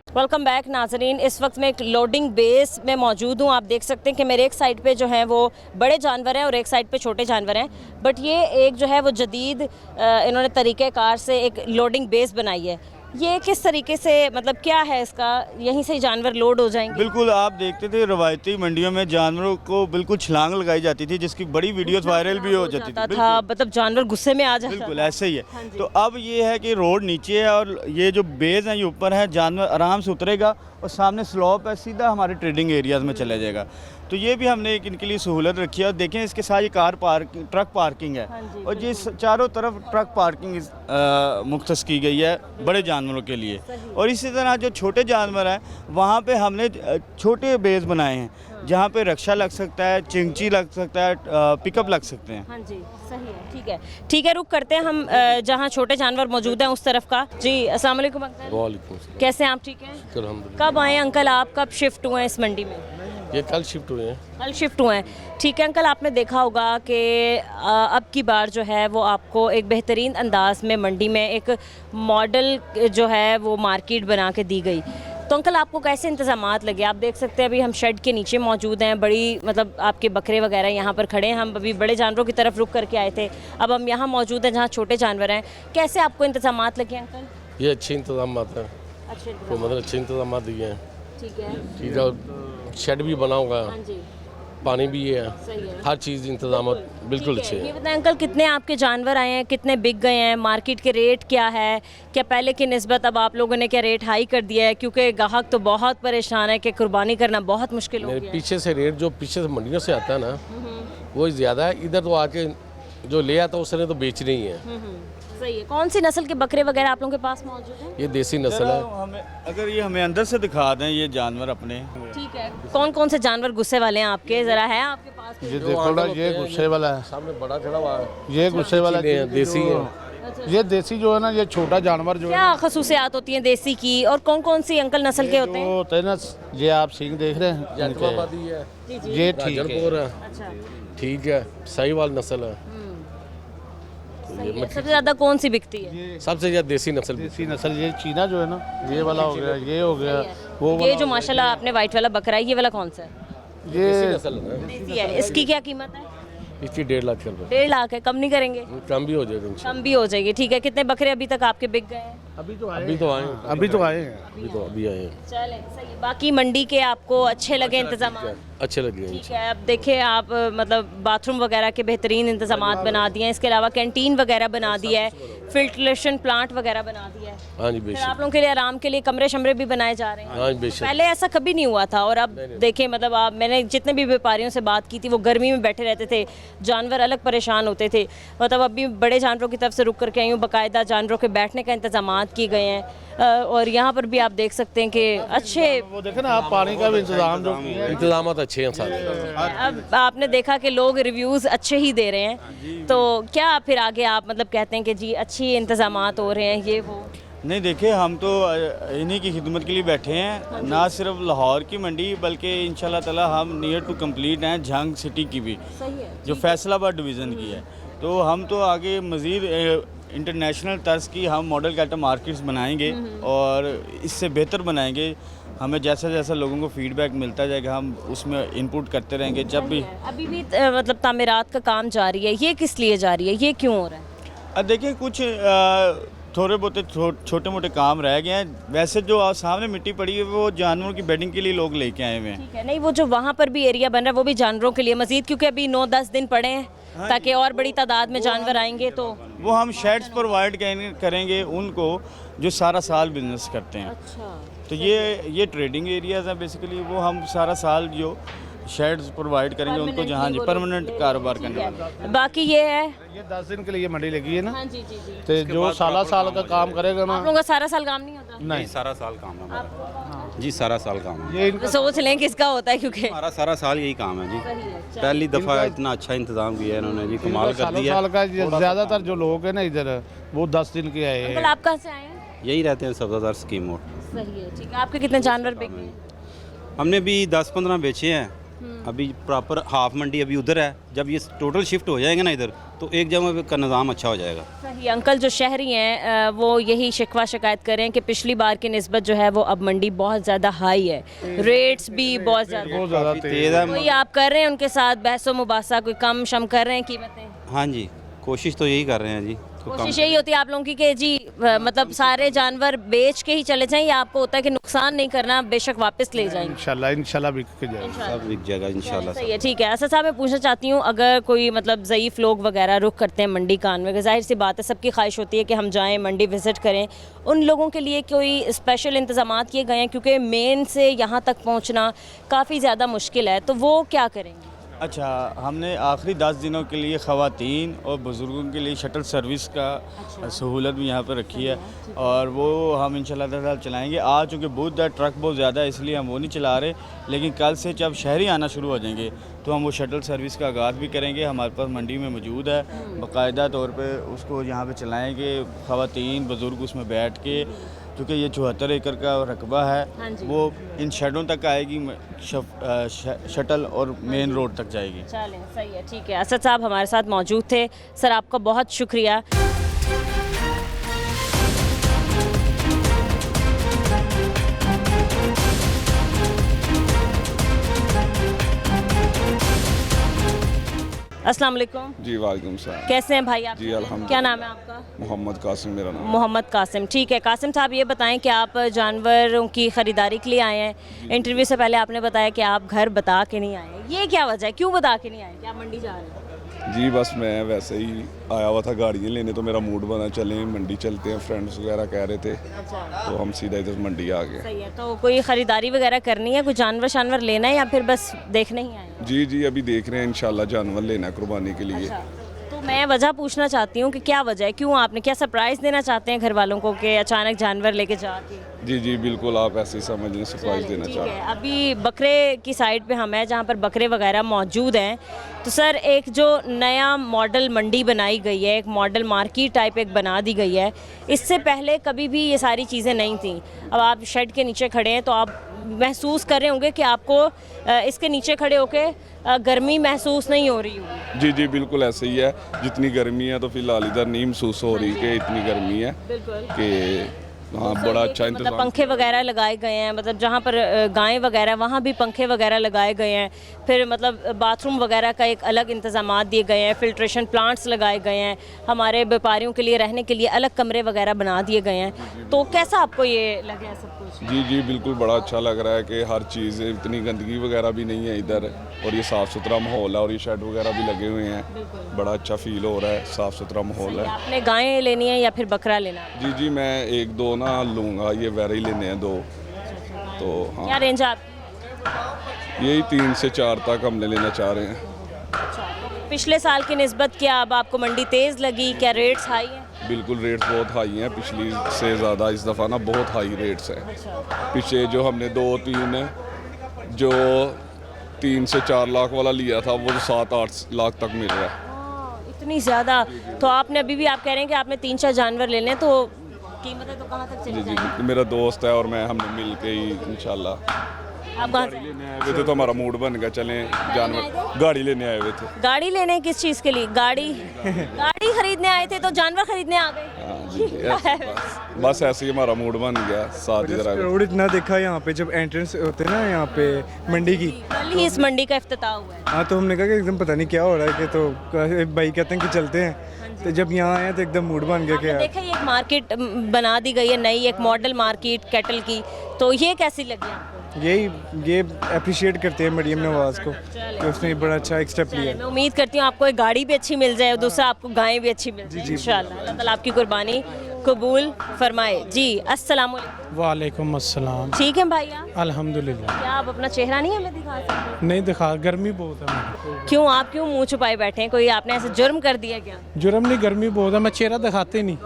वेलकम बैक नाजरीन। इस वक्त मैं एक लोडिंग बेस में मौजूद हूँ। आप देख सकते हैं कि मेरे एक साइड पे जो है वो बड़े जानवर हैं और एक साइड पे छोटे जानवर हैं, बट ये एक जो है वो जदीद इन्होंने तरीक़ेकार से एक लोडिंग बेस बनाई है। ये किस तरीके से, मतलब क्या है इसका, यहीं से जानवर लोड हो जाएंगे? बिल्कुल, आप देखते थे रवायती मंडियों में जानवरों को बिल्कुल छलांग लगाई जाती थी, जिसकी बड़ी वीडियोस वायरल भी हो जाती थी। मतलब जानवर गुस्से में आ जाता। बिल्कुल ऐसे ही है। तो अब ये है कि रोड नीचे है और ये जो बेस है ये ऊपर है, जानवर आराम से उतरेगा और सामने स्लॉप है, सीधा हमारे ट्रेडिंग एरियाज़ में चला जाएगा। तो ये भी हमने एक इनके लिए सहूलत रखी है। और देखें, इसके साथ ये ट्रक पार्किंग है, और ये चारों तरफ ट्रक पार्किंग मुख्तस की गई है बड़े जानवरों के लिए। और इसी तरह जो छोटे जानवर हैं वहाँ पे हमने छोटे बेस बनाए हैं जहाँ पे रक्षा लग सकता है, चिंची लग सकता है, पिकअप लग सकते हैं। हाँ जी, सही है। ठीक है, ठीक है, रुक करते हैं हम जहाँ छोटे जानवर मौजूद हैं उस तरफ का। जी अस्सलाम वालेकुम अंकल। वालेकुम सलाम। कैसे हैं आप? ठीक हैं, अल्हम्दुलिल्लाह। कब आए अंकल आप? कब शिफ्ट हुए हैं इस मंडी में? ये कल शिफ्ट हुए हैं। कल शिफ्ट हुए हैं, ठीक है अंकल। आपने देखा होगा कि अब की बार जो है वो आपको एक बेहतरीन अंदाज में मंडी में एक मॉडल जो है वो मार्केट बना के दी गई। तो अंकल आपको कैसे इंतज़ामात लगे? आप देख सकते हैं अभी हम शेड के नीचे मौजूद हैं, बड़ी मतलब आपके बकरे वगैरह यहाँ पर खड़े हैं। हम अभी बड़े जानवरों की तरफ रुक करके आए थे, अब हम यहाँ मौजूद हैं जहाँ छोटे जानवर हैं। कैसे आपको इंतज़ामात लगे अंकल? ये अच्छे इंतजाम हैं, अच्छे तो मतलब अच्छे इंतजाम दिए हैं। ठीक है, ठीक है, शेड भी बना होगा, हाँ जी, पानी भी है, सही है। हर चीज़ इंतजाम बिल्कुल अच्छे ये हैं। बताएं अंकल, कितने आपके जानवर आए हैं, कितने बिक गए हैं, मार्केट के रेट क्या है? क्या पहले की निस्बत अब आप लोगों ने क्या रेट हाई कर दिया है? क्योंकि ग्राहक तो बहुत परेशान है कि कुर्बानी करना बहुत मुश्किल हो मेरे गया है। पीछे से रेट जो पीछे से मंडियों से आता है ना, वो ज़्यादा है। इधर तो आके जो ले आता है उसने तो बेचनी ही है। सही है। कौन सी नस्ल के बकरे वगैरह आप लोगों के पास मौजूद हैं? ये देसी नस्ल है। हमें अगर ये हमें अंदर से दिखा दें ये जानवर अपने। ठीक है, कौन कौन से जानवर गुस्से वाले हैं आपके, जरा है आपके पास? ये देखो ना, ये गुस्से वाला है, सामने बड़ा खड़ा हुआ है, ये गुस्से वाला चीले हैं, देसी हैं। ये देसी जो है ना, ये छोटा जानवर जो है क्या खसूसियात होती हैं देसी की, और कौन कौन सी अंकल नस्ल के होते जो हैं? होते हैं ना, ये आप सींग देख रहे हैं इनके, जैतवाबादी है, ये ठीक है। राजनपुर है, अच्छा, ठीक है, साहिवाल नस्ल है। सही है। सबसे ज़्यादा कौन सी बिकती है? सबसे ज़्यादा देसी नस्ल भी। देसी नस्ल ये चीना जो है ना, ये वाला हो गया, ये हो गया, वो ये जो माशाल्लाह आपने वाइट वाला बकरा है, ये वाला कौन सा है? देसी ये नस्ल है। देसी है। इसकी क्या कीमत है? इसकी 1.5 लाख चल रहा 1.5 लाख है, कम नहीं करेंगे? है, कम भी हो जाएगा इंशाल्लाह। कम भी हो जाएगी। ठीक है, कितने बकरे अभी तक आपके बिक गए हैं? अभी तो आए अभी तो आए हैं, अभी तो आए हैं। अभी आए हैं। चले, सही है। बाकी मंडी के आपको अच्छे लगे इंतजाम? अच्छे लगे हैं। ठीक है, अब देखिए आप मतलब बाथरूम वगैरह के बेहतरीन इंतजाम बना दिए हैं, इसके अलावा कैंटीन वगैरह बना दिया है, फिल्ट्रेशन प्लांट वगैरह बना दिया है, हाँ जी फिर बेशक, आप लोगों के लिए आराम के लिए कमरे शमरे भी बनाए जा रहे हैं। हाँ जी बेशक। पहले ऐसा कभी नहीं हुआ था, और अब देखिए मतलब आप, मैंने जितने भी व्यापारियों से बात की थी वो गर्मी में बैठे रहते थे, जानवर अलग परेशान होते थे। मतलब अभी बड़े जानवरों की तरफ से रुक करके आई हूँ, बाकायदा जानवरों के बैठने का इंतजाम किए गए हैं, और यहाँ पर भी आप देख सकते हैं कि अच्छे, वो देखे ना आप, पानी का भी इंतजाम जो किया है। इंतजाम अच्छे हैं सारे। अब आपने देखा कि लोग रिव्यूज़ अच्छे ही दे रहे हैं, तो क्या फिर आगे आप मतलब कहते हैं कि जी अच्छी इंतजामात हो रहे हैं ये वो? नहीं देखिए, हम तो इन्हीं की खिदमत के लिए बैठे हैं, ना सिर्फ लाहौर की मंडी बल्कि इंशाल्लाह ताला हम नियर टू कंप्लीट हैं झंग सिटी की भी, सही है, जो फैसलाबाद डिवीज़न की है। तो हम तो आगे मज़ीद इंटरनेशनल तर्ज की हम मॉडल कैटल मार्केट्स बनाएंगे और इससे बेहतर बनाएंगे। हमें जैसा जैसा लोगों को फीडबैक मिलता जाएगा हम उसमें इनपुट करते रहेंगे। जब भी अभी भी मतलब तामीरात का काम जारी है, ये किस लिए जारी है, ये क्यों हो रहा है? देखिए कुछ थोड़े बहुत छोटे मोटे काम रह गए हैं, वैसे जो सामने मिट्टी पड़ी है वो जानवरों की बेडिंग के लिए लोग लेके आए हुए हैं। ठीक है, नहीं वो जो वहाँ पर भी एरिया बन रहा है वो भी जानवरों के लिए मजीद, क्योंकि अभी 9-10 दिन पड़े हैं ताकि और बड़ी तादाद में जानवर आएंगे, तो वो हम शेड्स प्रोवाइड करेंगे उनको जो सारा साल बिजनेस करते हैं। अच्छा, तो ये ट्रेडिंग एरियाज़ हैं बेसिकली, वो हम सारा साल जो शेड्स प्रोवाइड करेंगे उनको, जहाँ जी परमानेंट कारोबार करने वाले। बाकी ये है, ये 10 दिन के लिए मंडी लगी है ना, हाँ जी जी जी, तो जो साल का काम करेगा ना, आप लोगों का सारा साल काम नहीं होता? नहीं सारा साल काम है हमारा जी, सारा साल काम है। ये इनका सोच लें किसका होता है, क्योंकि हमारा सारा साल यही काम है जी। पहली दफ़ा इतना अच्छा इंतज़ाम किया है इन्होंने जी, कमाल कर दिया। साल का ज़्यादातर जो लोग हैं ना इधर, वो 10 दिन के आए अंकल हैं। आप कहाँ से आए हैं? यही रहते हैं सब्ज़ादार स्कीम मोड। सही है, ठीक है। आपके कितने जानवर बिक गए? हमने भी 10-15 बेचे हैं। अभी प्रॉपर हाफ मंडी अभी उधर है, जब ये टोटल शिफ्ट हो जाएंगे ना इधर, तो एक जगह का निज़ाम अच्छा हो जाएगा। सही। अंकल जो शहरी हैं वो यही शिकवा शिकायत कर रहे हैं कि पिछली बार की निस्बत जो है वो अब मंडी बहुत ज़्यादा हाई है, रेट्स भी बहुत ज़्यादा बहुत ज़्यादा तेज़ है। कोई आप कर रहे हैं उनके साथ बहसो मुबासा, कोई कम शम कर रहे हैं कीमतें? हाँ जी, कोशिश तो यही कर रहे हैं जी। तो कोशिश यही होती है आप लोगों की कि जी मतलब सारे जानवर बेच के ही चले जाएं, या आपको होता है कि नुकसान नहीं करना, बेशक वापस ले जाएंगे? इंशाल्लाह बिक के जाएगा। सब बिक जाएगा इंशाल्लाह। सही है, ठीक है। असद साहब मैं पूछना चाहती हूँ, अगर कोई मतलब ज़ईफ़ लोग वगैरह रुख करते हैं मंडी कान में, जाहिर सी बात है सबकी ख्वाहिश होती है कि हम जाएं मंडी विज़िट करें, उन लोगों के लिए कोई स्पेशल इंतजाम किए गए हैं? क्योंकि मेन से यहाँ तक पहुँचना काफ़ी ज़्यादा मुश्किल है, तो वो क्या करेंगे? अच्छा, हमने आखिरी 10 दिनों के लिए ख़वातीन और बुज़ुर्गों के लिए शटल सर्विस का सहूलत भी यहाँ पर रखी है, और वो हम इंशाल्लाह ताला चलाएंगे। आज चूँकि बुध है, ट्रक बहुत ज़्यादा है, इसलिए हम वो नहीं चला रहे, लेकिन कल से जब शहरी आना शुरू हो जाएंगे तो हम वो शटल सर्विस का आगाज़ भी करेंगे। हमारे पास मंडी में मौजूद है, बाकायदा तौर पर उसको यहाँ पर चलाएँगे। ख़वातीन बुज़ुर्ग उसमें बैठ के, क्योंकि ये 74 एकड़ का रकबा है, वो इन शेडों तक आएगी, शटल और मेन रोड तक जाएगी। चलें, सही है, ठीक है। असद साहब हमारे साथ मौजूद थे, सर आपका बहुत शुक्रिया। अस्सलाम वालेकुम। जी वालेकुम सलाम। कैसे हैं भाई आप? जी अल्हम्दुलिल्लाह। क्या नाम है आपका? मोहम्मद कासिम मेरा नाम। मोहम्मद कासिम, ठीक है। कासिम साहब ये बताएं कि आप जानवरों की ख़रीदारी के लिए आए हैं। इंटरव्यू से पहले आपने बताया कि आप घर बता के नहीं आए, ये क्या वजह है, क्यों बता के नहीं आए, क्या मंडी जा रहे हैं? जी बस मैं वैसे ही आया हुआ था गाड़ियाँ लेने, तो मेरा मूड बना चलें मंडी चलते हैं, फ्रेंड्स वगैरह कह रहे थे, तो हम सीधा इधर मंडी आ गए। सही है। तो कोई ख़रीदारी वगैरह करनी है, कोई जानवर शानवर लेना है, या फिर बस देखने ही आए हैं? जी जी अभी देख रहे हैं, इंशाल्लाह जानवर लेना है कुर्बानी के लिए। अच्छा, तो तो मैं वजह पूछना चाहती हूँ कि क्या वजह है, क्यों आपने, क्या सरप्राइज़ देना चाहते हैं घर वालों को कि अचानक जानवर लेके जाके? जी जी बिल्कुल, आप ऐसे ही समझ लें, सरप्राइज देना ठीक चाह है, रहे हैं। अभी बकरे की साइड पे हम हैं जहाँ पर बकरे वगैरह मौजूद हैं। तो सर एक जो नया मॉडल मंडी बनाई गई है, एक मॉडल मार्केट टाइप एक बना दी गई है, इससे पहले कभी भी ये सारी चीज़ें नहीं थी। अब आप शेड के नीचे खड़े हैं तो आप महसूस कर रहे होंगे कि आपको इसके नीचे खड़े होके गर्मी महसूस नहीं हो रही होगी। जी जी बिल्कुल ऐसे ही है, जितनी गर्मी है तो फिलहाल इधर नहीं महसूस हो रही कि इतनी गर्मी है बिल्कुल कि हाँ बड़ा अच्छा मतलब इंतजाम। पंखे वगैरह लगाए गए हैं, मतलब जहाँ पर गायें वगैरह वहाँ भी पंखे वगैरह लगाए गए हैं। फिर मतलब बाथरूम वगैरह का एक अलग इंतजामात दिए गए हैं, फिल्ट्रेशन प्लांट्स लगाए गए हैं, हमारे व्यापारियों के लिए रहने के लिए अलग कमरे वगैरह बना दिए गए हैं। तो कैसा आपको ये लगे है सब कुछ? जी जी बिल्कुल, बड़ा अच्छा लग रहा है कि हर चीज़, इतनी गंदगी वगैरह भी नहीं है इधर, और ये साफ़ सुथरा माहौल है, और ये शेड वगैरह भी लगे हुए हैं, बड़ा अच्छा फील हो रहा है, साफ़ सुथरा माहौल है। आपने गायें लेनी है या फिर बकरा लेना है? जी जी मैं एक दो ना लूँगा, ये वैरा ही लेने हैं 2। तो हाँ क्या रेंज है आपकी? यही 3 से 4 तक हम लेना चाह रहे हैं। पिछले साल की निस्बत क्या अब आपको मंडी तेज़ लगी? क्या रेट्स हाई हैं? बिल्कुल रेट्स बहुत हाई हैं, पिछली से ज़्यादा इस दफ़ा ना बहुत हाई रेट्स हैं। पीछे जो हमने 3 से 4 लाख वाला लिया था वो 7-8 लाख तक मिल रहा है। इतनी ज़्यादा? तो आपने अभी भी आप कह रहे हैं कि आपने 3-4 जानवर लेने, तो कीमतें तो कहाँ तक जी चली जी जाएंगी? मेरा दोस्त है और मैं, हमने मिल के ही इंशाल्लाह। आप कहाँ से? लेने आए हुए थे तो हमारा मूड बन गया, चलें जानवर गाड़ी लेने आए हुए थे। गाड़ी लेने किस चीज़ के लिए? गाड़ी खरीदने आए थे तो जानवर खरीदने आ गए? हाँ जी बस ऐसे ही हमारा मूड बन गया, साथ इधर आए हुए। क्राउड इतना देखा यहाँ पे जब एंट्रेंस होते हैं ना यहाँ पे मंडी की। कल ही इस मंडी का इफ्तिताह हुआ है। हाँ तो हमने कहा कि एकदम पता नहीं क्या हो रहा है, कि तो भाई कहते हैं कि चलते हैं, तो जब यहाँ आए तो एकदम मूड बन गया कि यार। देखा, ये एक मार्केट बना दी गई है नई, एक मॉडल मार्केट कैटल की, तो ये कैसी लगी आपको? ये अप्रिशिएट करते हैं मरियम नवाज़ को कि उसने बड़ा अच्छा एक स्टेप लिया। मैं उम्मीद करती हूँ आपको एक गाड़ी भी अच्छी मिल जाए और दूसरा आपको गायें भी अच्छी मिल जाए इंशाल्लाह। अल्लाह ताला आपकी कुर्बानी कबूल फरमाए। जी अस्सलाम वालेकुम। वालेकुम अस्सलाम। ठीक है भैया, अल्हम्दुलिल्लाह। क्या आप अपना चेहरा नहीं हमें दिखा सकते? नहीं दिखा, गर्मी बहुत है। क्यों, आप क्यों मुंह छुपाए बैठे हैं? कोई आपने ऐसे जुर्म कर दिया क्या? जुर्म नहीं, गर्मी बहुत है, मैं चेहरा दिखाते नहीं।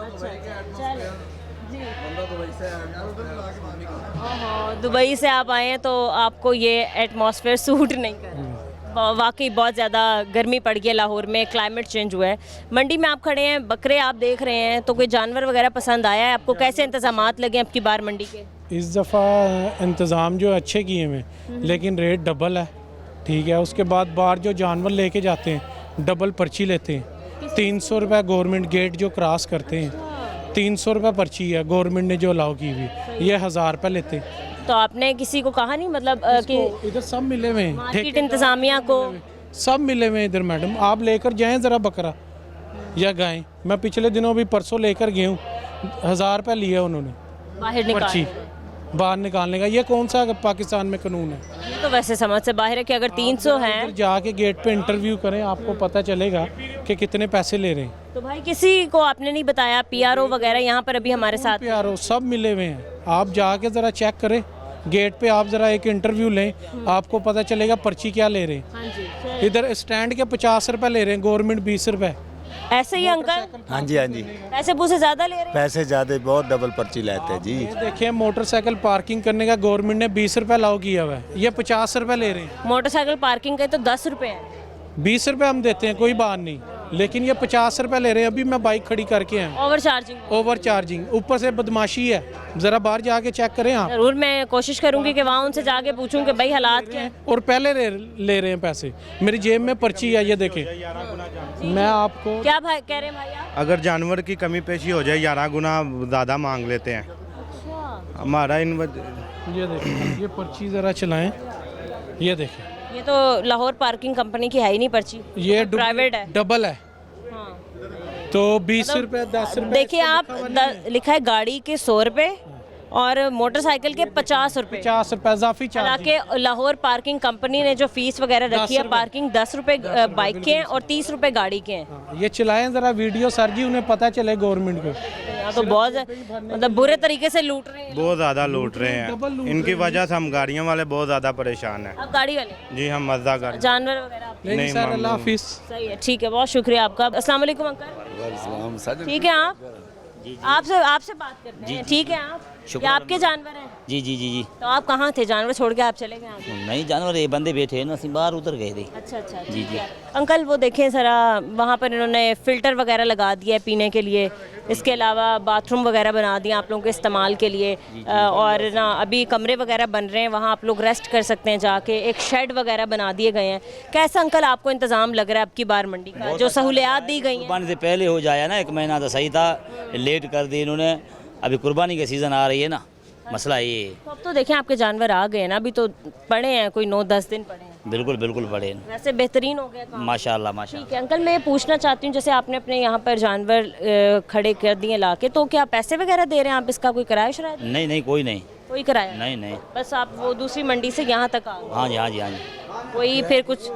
दुबई से आप आए हैं तो आपको ये एटमॉस्फेयर सूट नहीं कर रहा। वाकई बहुत ज़्यादा गर्मी पड़ गई है लाहौर में, क्लाइमेट चेंज हुआ है। मंडी में आप खड़े हैं, बकरे आप देख रहे हैं, तो कोई जानवर वगैरह पसंद आया है आपको? कैसे इंतजामात लगे अब की बार मंडी के? इस दफ़ा इंतज़ाम जो अच्छे किए हुए, लेकिन रेट डबल है। ठीक है, उसके बाद बाहर जो जानवर लेके जाते हैं डबल पर्ची लेते हैं। 300 रुपये गवर्नमेंट गेट जो क्रॉस करते हैं 300 रुपये पर्ची है गवर्नमेंट ने जो अलाउ की हुई, ये 1000 रुपये लेते हैं। तो आपने किसी को कहा नहीं, मतलब कि इधर सब मिले हुए हैं, मार्केट इंतजामिया को? सब मिले हुए हैं इधर मैडम, आप लेकर जाएं ज़रा बकरा या गाय। मैं पिछले दिनों भी परसों लेकर गया हूँ, 1000 रुपये लिए उन्होंने बाहर पर्ची निकाल बाहर निकालने का। ये कौन सा पाकिस्तान में कानून है? ये तो वैसे समझ से बाहर है कि अगर 300 इधर हैं जाके गेट पे इंटरव्यू करें, आपको पता चलेगा कि कितने पैसे ले रहे हैं। तो भाई किसी को आपने नहीं बताया? पीआरओ वगैरह यहाँ पर अभी हमारे साथ प्यारो सब मिले हुए हैं, आप जाके ज़रा चेक करें गेट पे, आप ज़रा एक इंटरव्यू लें, आपको पता चलेगा पर्ची क्या ले रहे हैं। हाँ जी, इधर स्टैंड के 50 रुपये ले रहे हैं, गवर्नमेंट 20 रुपये। ऐसे ही अंकल? हाँ जी हाँ जी, पैसे पूसे ज़्यादा ले रहे हैं? पैसे ज़्यादा बहुत डबल पर्ची लेते हैं जी। ये देखिए मोटरसाइकिल पार्किंग करने का गवर्नमेंट ने 20 रुपये अलाउ किया हुआ है, ये 50 रुपये ले रहे हैं। मोटरसाइकिल पार्किंग के तो 10 रुपये हैं। 20 रुपये हम देते हैं, कोई बात नहीं, लेकिन ये 50 रुपये ले रहे हैं। अभी मैं बाइक खड़ी करके आया, ओवर चार्जिंग। ओवर चार्जिंग, ऊपर से बदमाशी है। ज़रा बाहर जाके चेक करें आप। जरूर, मैं कोशिश करूंगी कि वहाँ उनसे जाके पूछूं कि भाई हालात क्या हैं। और पहले ले रहे हैं पैसे, मेरी जेब में पर्ची है, ये देखें। मैं आपको क्या भाई कह रहे हैं भाई आप? अगर जानवर की कमी पेशी हो जाए 11 गुना ज़्यादा मांग लेते हैं हमारा इन ये देखें, ये पर्ची ज़रा चलाएं, ये देखें। ये तो लाहौर पार्किंग कंपनी की है ही नहीं पर्ची, ये प्राइवेट है, डबल है। हाँ। तो 20 रुपये 10 रुपये देखिए आप लिखा है गाड़ी के 100 रुपये और मोटरसाइकिल के 50 रुपये। 50 रुपये इजाफी चार्ज। हालांकि लाहौर पार्किंग कंपनी ने जो फीस वगैरह रखी है, पार्किंग 10 रुपये बाइक के हैं और 30 रुपये गाड़ी के हैं। ये चलाएं ज़रा वीडियो सर जी, उन्हें पता चले गवर्नमेंट को। यहाँ तो बहुत मतलब बुरे तरीके से लूट रहे हैं, बहुत ज़्यादा लूट रहे हैं। इनकी वजह से हम गाड़ियों वाले बहुत ज़्यादा परेशान हैं। अब गाड़ी वाले जी हम मज़दा गाड़ी जानवर वगैरह नहीं सर, अल्लाह हाफिज़। सही है, ठीक है, बहुत शुक्रिया आपका। अस्सलाम वालेकुम अंकल। ठीक है, आपसे बात करते हैं। ठीक है, आप क्या आपके जानवर हैं? जी जी जी जी। तो आप कहाँ थे? जानवर छोड़ के आप चले गए यहाँ? नहीं, जानवर ये बंदे बैठे हैं ना, ਅਸੀਂ बाहर उतर गए थे। अच्छा अच्छा, जी ठीक जी। है। अंकल वो देखें ज़रा, वहाँ पर इन्होंने फ़िल्टर वगैरह लगा दिया है पीने के लिए, इसके अलावा बाथरूम वगैरह बना दिए आप लोगों के इस्तेमाल के लिए, और ना अभी कमरे वगैरह बन रहे हैं, वहाँ आप लोग रेस्ट कर सकते हैं जाके, एक शेड वगैरह बना दिए गए हैं। कैसा अंकल आपको इंतज़ाम लग रहा है अब की बार मंडी का, जो सहूलियात दी गई हैं? कुर्बानी से पहले हो जाया ना, 1 महीना तो सही था, लेट कर दी इन्होंने। अभी कुर्बानी का सीज़न आ रही है ना, मसला ये है। तो अब तो देखें आपके जानवर आ गए ना, अभी तो पड़े हैं, कोई 9-10 दिन पड़े हैं। बिल्कुल बिल्कुल बड़े वैसे बेहतरीन हो गया काम। माशाल्लाह माशाल्लाह। ठीक है अंकल, मैं ये पूछना चाहती हूँ, जैसे आपने अपने यहाँ पर जानवर खड़े कर दिए ला के, तो क्या पैसे वगैरह दे रहे हैं आप इसका? कोई किराया शराया? नहीं नहीं, कोई नहीं। कोई किराया नहीं नहीं। बस आप वो दूसरी मंडी से यहाँ तक आ गए? हाँ जी हाँ जी हाँ जी। वही फिर कुछ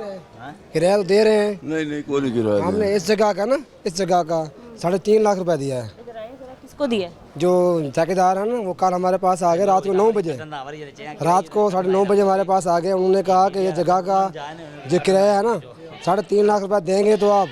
किराया तो दे रहे हैं। नहीं नहीं, कोई नहीं किराया। हमने इस जगह का ना, इस जगह का 3.5 लाख रुपया दिया है। किसको दिया? जो ठेकेदार है ना, वो कल हमारे पास आ गए रात को 9 बजे, रात को 9:30 बजे हमारे पास आ गए। उन्होंने कहा कि ये जगह का जो किराया है ना 3.5 लाख रुपया देंगे तो आप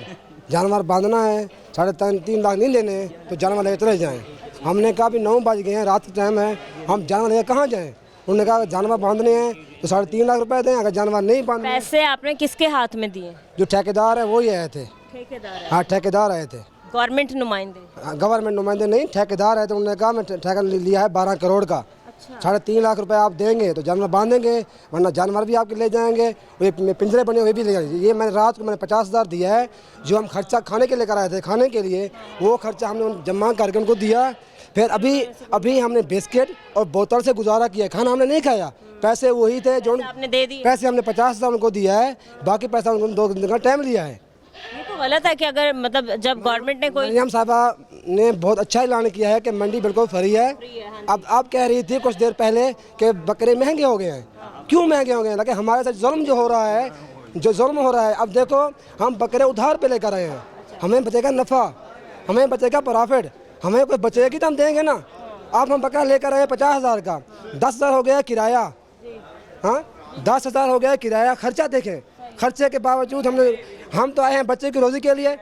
जानवर बांधना है, 3.5 लाख नहीं लेने तो जानवर लेकर चले जाएँ। हमने कहा अभी 9 बज गए हैं, रात का टाइम है, हम जानवर लेकर कहाँ जाएँ? उन्होंने कहा जानवर बांधने हैं तो 3.5 लाख रुपए दें, अगर जानवर नहीं बांधने। पैसे आपने किसके हाथ में दिए? जो ठेकेदार है वही आए थे। ठेकेदार? हाँ, ठेकेदार आए थे। गवर्नमेंट नुमाइंदे? गवर्नमेंट नुमाइंदे नहीं, ठेकेदार है। तो उन्होंने कहा मैं ठेका लिया है 12 करोड़ का, 3.5 लाख रुपए आप देंगे तो जानवर बांधेंगे, वरना जानवर भी आपके ले जाएंगे। ये पिंजरे बने हुए भी ले जाएंगे। ये मैंने रात को 50,000 दिया है, जो हम खर्चा खाने के लेकर आए थे, खाने के लिए, वो खर्चा हमने जमा करके उनको दिया। फिर अभी हमने बिस्किट और बोतल से गुजारा किया, खाना हमने नहीं खाया। पैसे वही थे जो आपने दे दिए। पैसे हमने 50,000 उनको दिया है, बाकी पैसा उनको 2 दिन का टाइम लिया है। ये तो गलत है कि अगर मतलब जब गवर्नमेंट ने कोई मरियम साहबा ने बहुत अच्छा ऐलान किया है कि मंडी बिल्कुल फ्री है। अब आप कह रही थी कुछ देर पहले कि बकरे महंगे हो गए हैं। क्यों महंगे हो गए हैं? लेकिन हमारे साथ जुल्म जो हो रहा है, अब देखो हम बकरे उधार पे लेकर आए हैं, हमें बचेगा नफ़ा, हमें बचेगा प्रॉफिट, हमें कोई बचेगी तो हम देंगे ना। आप हम बकरा लेकर आए 50,000 का, 10,000 हो गया किराया। हाँ, 10,000 हो गया किराया। खर्चा देखें, खर्चे के बावजूद हम तो आए हैं बच्चे की रोज़ी के लिए,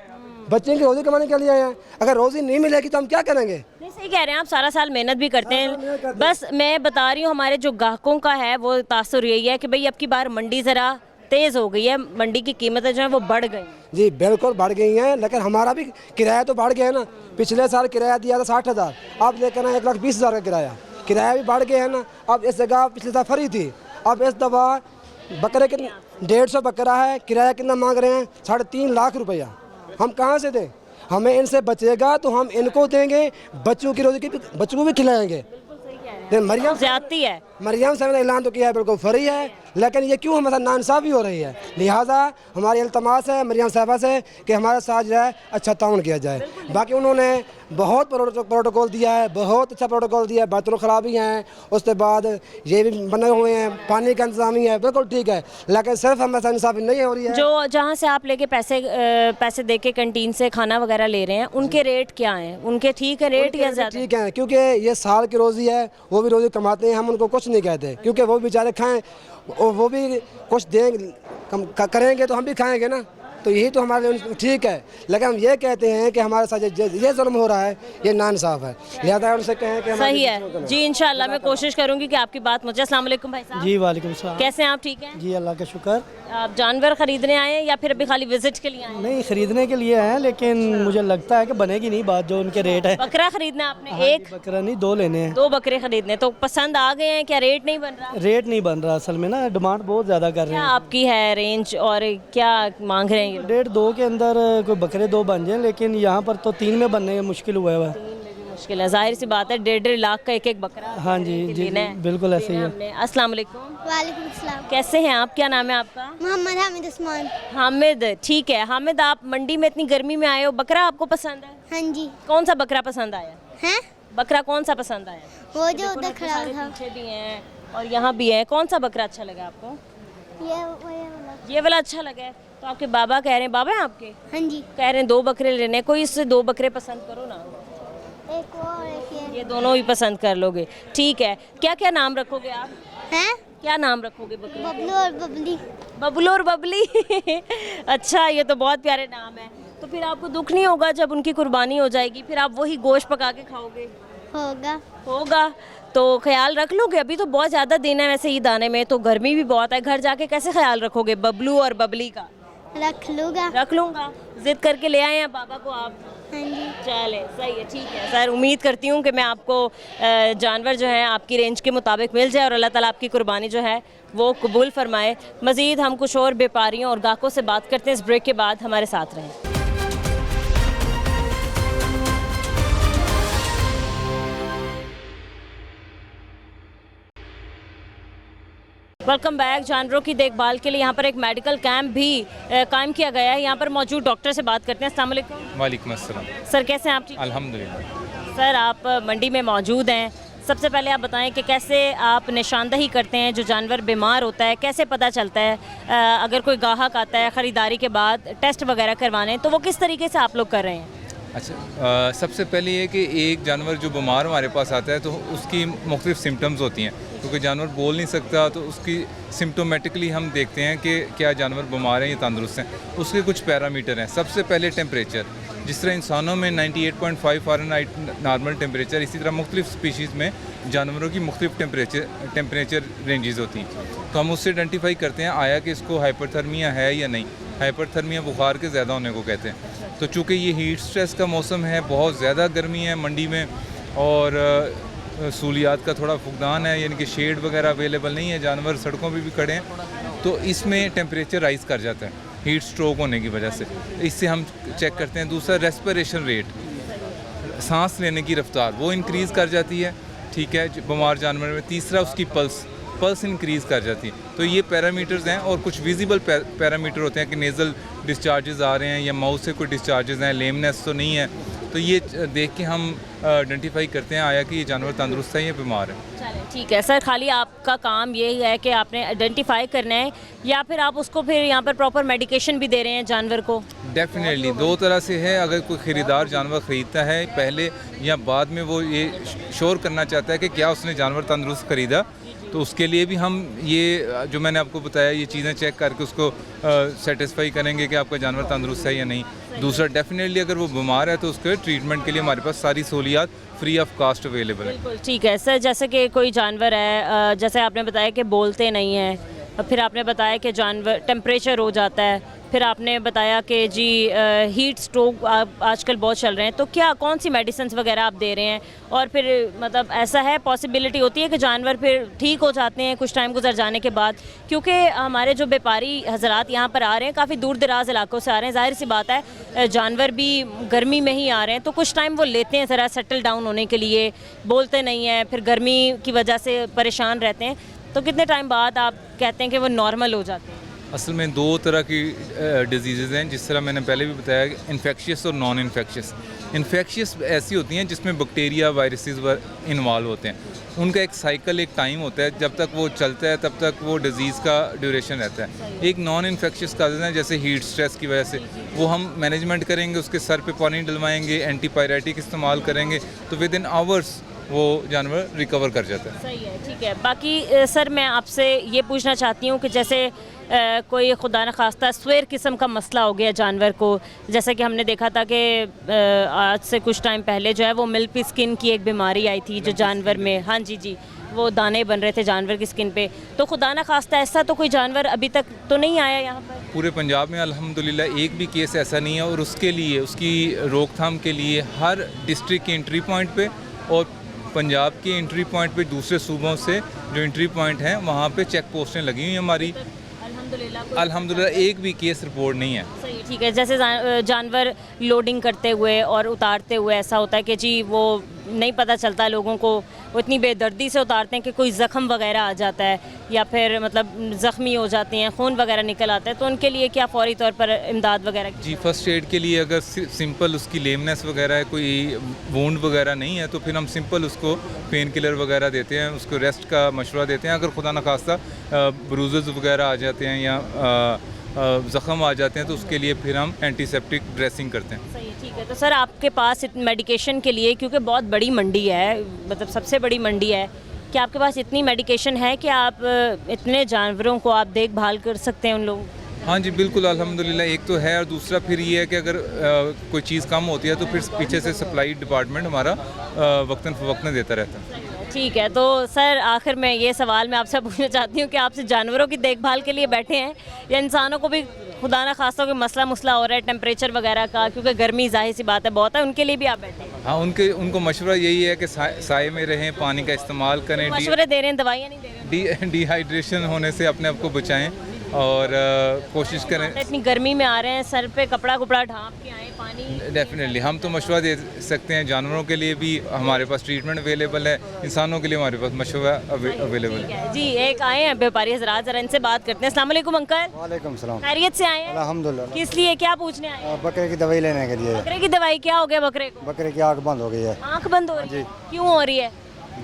बच्चे की रोज़ी कमाने के लिए आए हैं। अगर रोज़ी नहीं मिलेगी तो हम क्या करेंगे? नहीं, सही कह रहे हैं आप, सारा साल मेहनत भी करते हैं। बस मैं बता रही हूँ, हमारे जो ग्राहकों का है वो तासुर यही है कि भाई अब की बार मंडी ज़रा तेज़ हो गई है, मंडी की कीमतें जो है वो बढ़ गई। जी बिल्कुल बढ़ गई हैं, लेकिन हमारा भी किराया तो बढ़ गया है ना। पिछले साल किराया दिया था 60,000, अब लेकर ना 1,20,000 का किराया भी बढ़ गया है ना। अब इस जगह पिछले साल फ्री थी, अब इस दफ़ा बकरे के 150 बकरा है, किराया कितना मांग रहे हैं? 3.5 लाख रुपया। हम कहाँ से दें? हमें इनसे बचेगा तो हम इनको देंगे, बच्चों की रोज़ी बच्चों को भी खिलाएंगे। मरियम ज्यादती है, मरियम साहब ने ऐलान तो किया है बिल्कुल फ्री है, लेकिन ये क्यों हमारे साथ नाइंसाफ़ी हो रही है? लिहाजा हमारी इल्तमास है मरियम साहबा से कि हमारे साथ जो है अच्छा ताउन किया जाए। बाकी उन्होंने बहुत प्रोटोकॉल दिया है, बहुत अच्छा प्रोटोकॉल दिया है। बर्तनों खराबी हैं, उसके बाद ये भी बने हुए हैं, पानी का इंतजामी है, बिल्कुल ठीक है, लेकिन सिर्फ हमारे साथ इंसाफ़ी नहीं हो रही है। जो जहाँ से आप लेके पैसे दे के कैंटीन से खाना वगैरह ले रहे हैं, उनके रेट क्या हैं? उनके ठीक है रेट या ज़्यादा? ठीक है, क्योंकि ये साल की रोज़ी है, वो भी रोज़ी कमाते हैं, हम उनको कुछ नहीं कहते, क्योंकि वो बेचारे खाएं और वो भी कुछ देंगे करेंगे तो हम भी खाएंगे ना। तो यही तो हमारे लिए ठीक है, लेकिन हम ये कहते हैं कि हमारे साथ ये जुल्म हो रहा है, ये नाइंसाफ़ है। लिहाजा उनसे कहें कि सही है जी, इंशाल्लाह मैं कोशिश करूंगी कि आपकी बात मुझे। अस्सलाम वालेकुम भाई साहब। जी वालेकुम सलाम। कैसे हैं आप? ठीक हैं जी, अल्लाह का शुक्र। आप जानवर खरीदने आए हैं या फिर अभी खाली विजिट के लिए आए हैं? नहीं, खरीदने के लिए हैं, लेकिन मुझे लगता है कि बनेगी नहीं बात जो उनके रेट है। बकरा खरीदना आपने? एक बकरा नहीं, 2 लेने हैं। 2 बकरे खरीदने, तो पसंद आ गए हैं? क्या रेट नहीं बन रहा? रेट नहीं बन रहा असल में ना, डिमांड बहुत ज़्यादा कर रहे क्या हैं। आपकी है रेंज और क्या मांग रहे हैं? 1.5-2 के अंदर कोई बकरे 2 बन जाए, लेकिन यहाँ पर तो 3 में बनने मुश्किल हुआ है। मुश्किल है, जाहिर सी बात है, 1.5 लाख का एक बकरा। हाँ जी जी, बिल्कुल ऐसे ही है। अस्सलाम वालेकुम। वालेकुम सलाम। कैसे हैं आप? क्या नाम है आपका? मोहम्मद हामिद उस्मान। हामिद, ठीक है। हामिद, आप मंडी में इतनी गर्मी में आए हो, बकरा आपको पसंद है? हाँ जी। कौन सा बकरा पसंद आया हैं? बकरा कौन सा पसंद आया? वो जो उधर खड़ा था। पीछे भी हैं और यहाँ भी है। कौन सा बकरा अच्छा लगा आपको? ये वाला अच्छा लगा है। तो आपके बाबा कह रहे हैं, बाबा हैं आपके? हाँ जी। कह रहे हैं 2 बकरे लेने, कोई इससे 2 बकरे पसंद करो ना। एक वो और एक ये दोनों ही पसंद कर लोगे, ठीक है। क्या क्या नाम रखोगे आप? हैं? क्या नाम रखोगे बकरों के? बबलू और बबली। बबलू और बबली अच्छा, ये तो बहुत प्यारे नाम है। तो फिर आपको दुख नहीं होगा जब उनकी कुर्बानी हो जाएगी, फिर आप वही गोश्त पका के खाओगे? होगा। तो ख्याल रख लोगे? अभी तो बहुत ज़्यादा दिन है वैसे ईद आने में, तो गर्मी भी बहुत है, घर जाके कैसे ख्याल रखोगे बबलू और बबली का? रख लूँगा। जिद करके ले आए हैं पापा को आप? हाँ जी। चले, सही है, ठीक है सर। उम्मीद करती हूँ कि मैं आपको जानवर जो हैं आपकी रेंज के मुताबिक मिल जाए और अल्लाह ताला आपकी कुर्बानी जो है वो कबूल फरमाए। मज़ीद हम कुछ और व्यापारियों और ग्राहकों से बात करते हैं, इस ब्रेक के बाद हमारे साथ रहें। Welcome back. जानवरों की देखभाल के लिए यहाँ पर एक मेडिकल कैंप भी कायम किया गया है। यहाँ पर मौजूद डॉक्टर से बात करते हैं। अस्सलाम वालेकुम। वालेकुम अस्सलाम। सर कैसे हैं आप? ठीक, अल्हम्दुलिल्लाह। सर आप मंडी में मौजूद हैं, सबसे पहले आप बताएं कि कैसे आप निशानदही करते हैं जो जानवर बीमार होता है, कैसे पता चलता है? अगर कोई ग्राहक आता है ख़रीदारी के बाद टेस्ट वगैरह करवाने, तो वो किस तरीके से आप लोग कर रहे हैं? अच्छा, सबसे पहले ये कि एक जानवर जो बीमार हमारे पास आता है तो उसकी मुख्तलिफ सिम्टम्स होती हैं, क्योंकि जानवर बोल नहीं सकता, तो उसकी सिम्टोमेटिकली हम देखते हैं कि क्या जानवर बीमार है या तंदुरुस्त हैं। उसके कुछ पैरामीटर हैं। सबसे पहले टेम्परेचर, जिस तरह इंसानों में 98.5 फ़ारेनहाइट नॉर्मल टेम्परेचर, इसी तरह मुख्तलिफ स्पीशीज़ में जानवरों की मुख्तलिफ टेम्परेचर रेंजेस होती हैं। तो हम उससे आइडेंटिफाई करते हैं आया कि इसको हाइपरथर्मिया है या नहीं। हाइपरथर्मिया बुखार के ज़्यादा होने को कहते हैं। तो चूँकि ये हीट स्ट्रेस का मौसम है, बहुत ज़्यादा गर्मी है मंडी में, और सहूलियात का थोड़ा फुकदान है, यानी कि शेड वगैरह अवेलेबल नहीं है, जानवर सड़कों पे भी खड़े हैं, तो इसमें टेम्परेचर राइज़ कर जाता है हीट स्ट्रोक होने की वजह से। इससे हम चेक करते हैं। दूसरा रेस्पिरेशन रेट, सांस लेने की रफ्तार, वो इंक्रीज़ कर जाती है, ठीक है, बीमार जानवर में। तीसरा उसकी पल्स इंक्रीज़ कर जाती है। तो ये पैरामीटर्स हैं, और कुछ विजिबल पैरामीटर होते हैं कि नेज़ल डिस्चार्जेस आ रहे हैं या माउथ से कोई डिस्चार्जेस हैं, लेमनेस तो नहीं है। तो ये देख के हम आइडेंटिफाई करते हैं आया कि ये जानवर तंदुरुस्त है या बीमार है। चलें, ठीक है सर। खाली आपका काम यही है कि आपने आइडेंटिफाई करना है, या फिर आप उसको फिर यहाँ पर प्रॉपर मेडिकेशन भी दे रहे हैं जानवर को? डेफिनेटली दो तरह से है। अगर कोई ख़रीदार जानवर ख़रीदता है, पहले या बाद में वो ये श्योर करना चाहता है कि क्या उसने जानवर तंदुरुस्त ख़रीदा, तो उसके लिए भी हम ये जो मैंने आपको बताया ये चीज़ें चेक करके उसको सेटिस्फाई करेंगे कि आपका जानवर तंदुरुस्त है या नहीं। दूसरा, डेफिनेटली अगर वो बीमार है तो उसके ट्रीटमेंट के लिए हमारे पास सारी सहूलियात फ्री ऑफ कास्ट अवेलेबल है। बिल्कुल ठीक है सर। जैसे कि कोई जानवर है, जैसे आपने बताया कि बोलते नहीं हैं, फिर आपने बताया कि जानवर टेम्परेचर हो जाता है, फिर आपने बताया कि जी हीट स्ट्रोक आजकल बहुत चल रहे हैं, तो क्या कौन सी मेडिसिन वगैरह आप दे रहे हैं? और फिर मतलब ऐसा है, पॉसिबिलिटी होती है कि जानवर फिर ठीक हो जाते हैं कुछ टाइम गुजर जाने के बाद? क्योंकि हमारे जो व्यापारी हजरात यहाँ पर आ रहे हैं काफ़ी दूर दराज इलाकों से आ रहे हैं, जाहिर सी बात है जानवर भी गर्मी में ही आ रहे हैं, तो कुछ टाइम वो लेते हैं ज़रा सेटल डाउन होने के लिए, बोलते नहीं हैं, फिर गर्मी की वजह से परेशान रहते हैं, तो कितने टाइम बाद आप कहते हैं कि वो नॉर्मल हो जाते हैं? असल में दो तरह की डिजीज़ हैं, जिस तरह मैंने पहले भी बताया, इन्फेक्शियस और नॉन इन्फेक्शियस। इन्फेक्शियस ऐसी होती हैं जिसमें बैक्टीरिया वायरसेस इन्वॉल्व होते हैं। उनका एक साइकिल, एक टाइम होता है, जब तक वो चलता है तब तक वो डिज़ीज़ का ड्यूरेशन रहता है। एक नॉन इन्फेक्शियस काजेज़ हैं, जैसे हीट स्ट्रेस की वजह से, वो हम मैनेजमेंट करेंगे, उसके सर पे पानी डलवाएंगे, एंटीपायरेटिक इस्तेमाल करेंगे, तो विद इन आवर्स वो जानवर रिकवर कर जाता है। सही है, ठीक है। बाकी सर मैं आपसे ये पूछना चाहती हूँ कि जैसे कोई खुदा न खास्ता स्वेर किस्म का मसला हो गया जानवर को, जैसा कि हमने देखा था कि आज से कुछ टाइम पहले जो है वो मिल्पी स्किन की एक बीमारी आई थी जो जानवर में, हाँ जी जी, वो दाने बन रहे थे जानवर की स्किन पे, तो खुदा न खास्ता ऐसा तो कोई जानवर अभी तक तो नहीं आया यहाँ पर? पूरे पंजाब में अल्हम्दुलिल्लाह एक भी केस ऐसा नहीं है, और उसके लिए, उसकी रोकथाम के लिए हर डिस्ट्रिक्ट के एंट्री पॉइंट पे और पंजाब के एंट्री पॉइंट पे दूसरे सूबों से जो एंट्री पॉइंट हैं वहाँ पे चेक पोस्टें लगी हुई हैं हमारी। अल्हम्दुलिल्लाह एक भी केस रिपोर्ट नहीं है। सही, ठीक है। जैसे जानवर लोडिंग करते हुए और उतारते हुए ऐसा होता है कि जी वो नहीं पता चलता लोगों को, वो इतनी बेदर्दी से उतारते हैं कि कोई ज़ख़म वगैरह आ जाता है या फिर मतलब ज़ख्मी हो जाते हैं, खून वगैरह निकल आता है, तो उनके लिए क्या फ़ौरी तौर पर इमदाद वगैरह? जी, फ़र्स्ट एड के लिए अगर सिंपल उसकी लेमनेस वगैरह है, कोई वूंड वगैरह नहीं है, तो फिर हम सिंपल उसको पेन किलर वगैरह देते हैं, उसको रेस्ट का मशवरा देते हैं। अगर खुदा न खास्ता ब्रूजेस वगैरह आ जाते हैं या ज़ख़म आ जाते हैं तो उसके लिए फिर हम एंटीसेप्टिक ड्रेसिंग करते हैं। सही है, ठीक है। तो सर आपके पास मेडिकेशन के लिए, क्योंकि बहुत बड़ी मंडी है, मतलब सबसे बड़ी मंडी है, क्या आपके पास इतनी मेडिकेशन है कि आप इतने जानवरों को आप देखभाल कर सकते हैं उन लोगों? हाँ जी बिल्कुल अल्हम्दुलिल्लाह, एक तो है और दूसरा फिर ये है कि अगर कोई चीज़ कम होती है तो फिर पीछे से सप्लाई डिपार्टमेंट हमारा वक्तन फ़वक्तन देता रहता है। ठीक है, तो सर आखिर में ये सवाल मैं आपसे पूछना चाहती हूँ कि आपसे जानवरों की देखभाल के लिए बैठे हैं या इंसानों को भी खुदा ना खासा कोई मसला हो रहा है टेम्परेचर वगैरह का, क्योंकि गर्मी जाहिर सी बात है बहुत है, उनके लिए भी आप बैठे हैं? हाँ, उनको मशवरा यही है कि साए में रहें, पानी का इस्तेमाल करें, मशवरे दे रहे हैं, दवाइयाँ नहीं दे रहे हैं? डिहाइड्रेशन होने से अपने आप को बचाएं और कोशिश करें। इतनी गर्मी में आ रहे हैं, सर पे कपड़ा ढाँप के आए, पानी। डेफिनेटली हम तो मशवरा दे सकते हैं, जानवरों के लिए भी हमारे पास ट्रीटमेंट अवेलेबल है, इंसानों के लिए हमारे पास मशवरा अवेलेबल है। जी, एक आए हैं व्यापारी हजरात, जरा इनसे बात करते हैं। अस्सलाम वालेकुम अंकल। वालेकुम सलाम। खैरियत से आए हैं? अल्हम्दुलिल्लाह। किस लिए, क्या पूछने आए हैं? बकरे की दवाई लेने के लिए। बकरे की दवाई? क्या हो गया बकरे को? बकरे की आँख बंद हो गई है। आँख बंद हो रही है? क्यों हो रही है?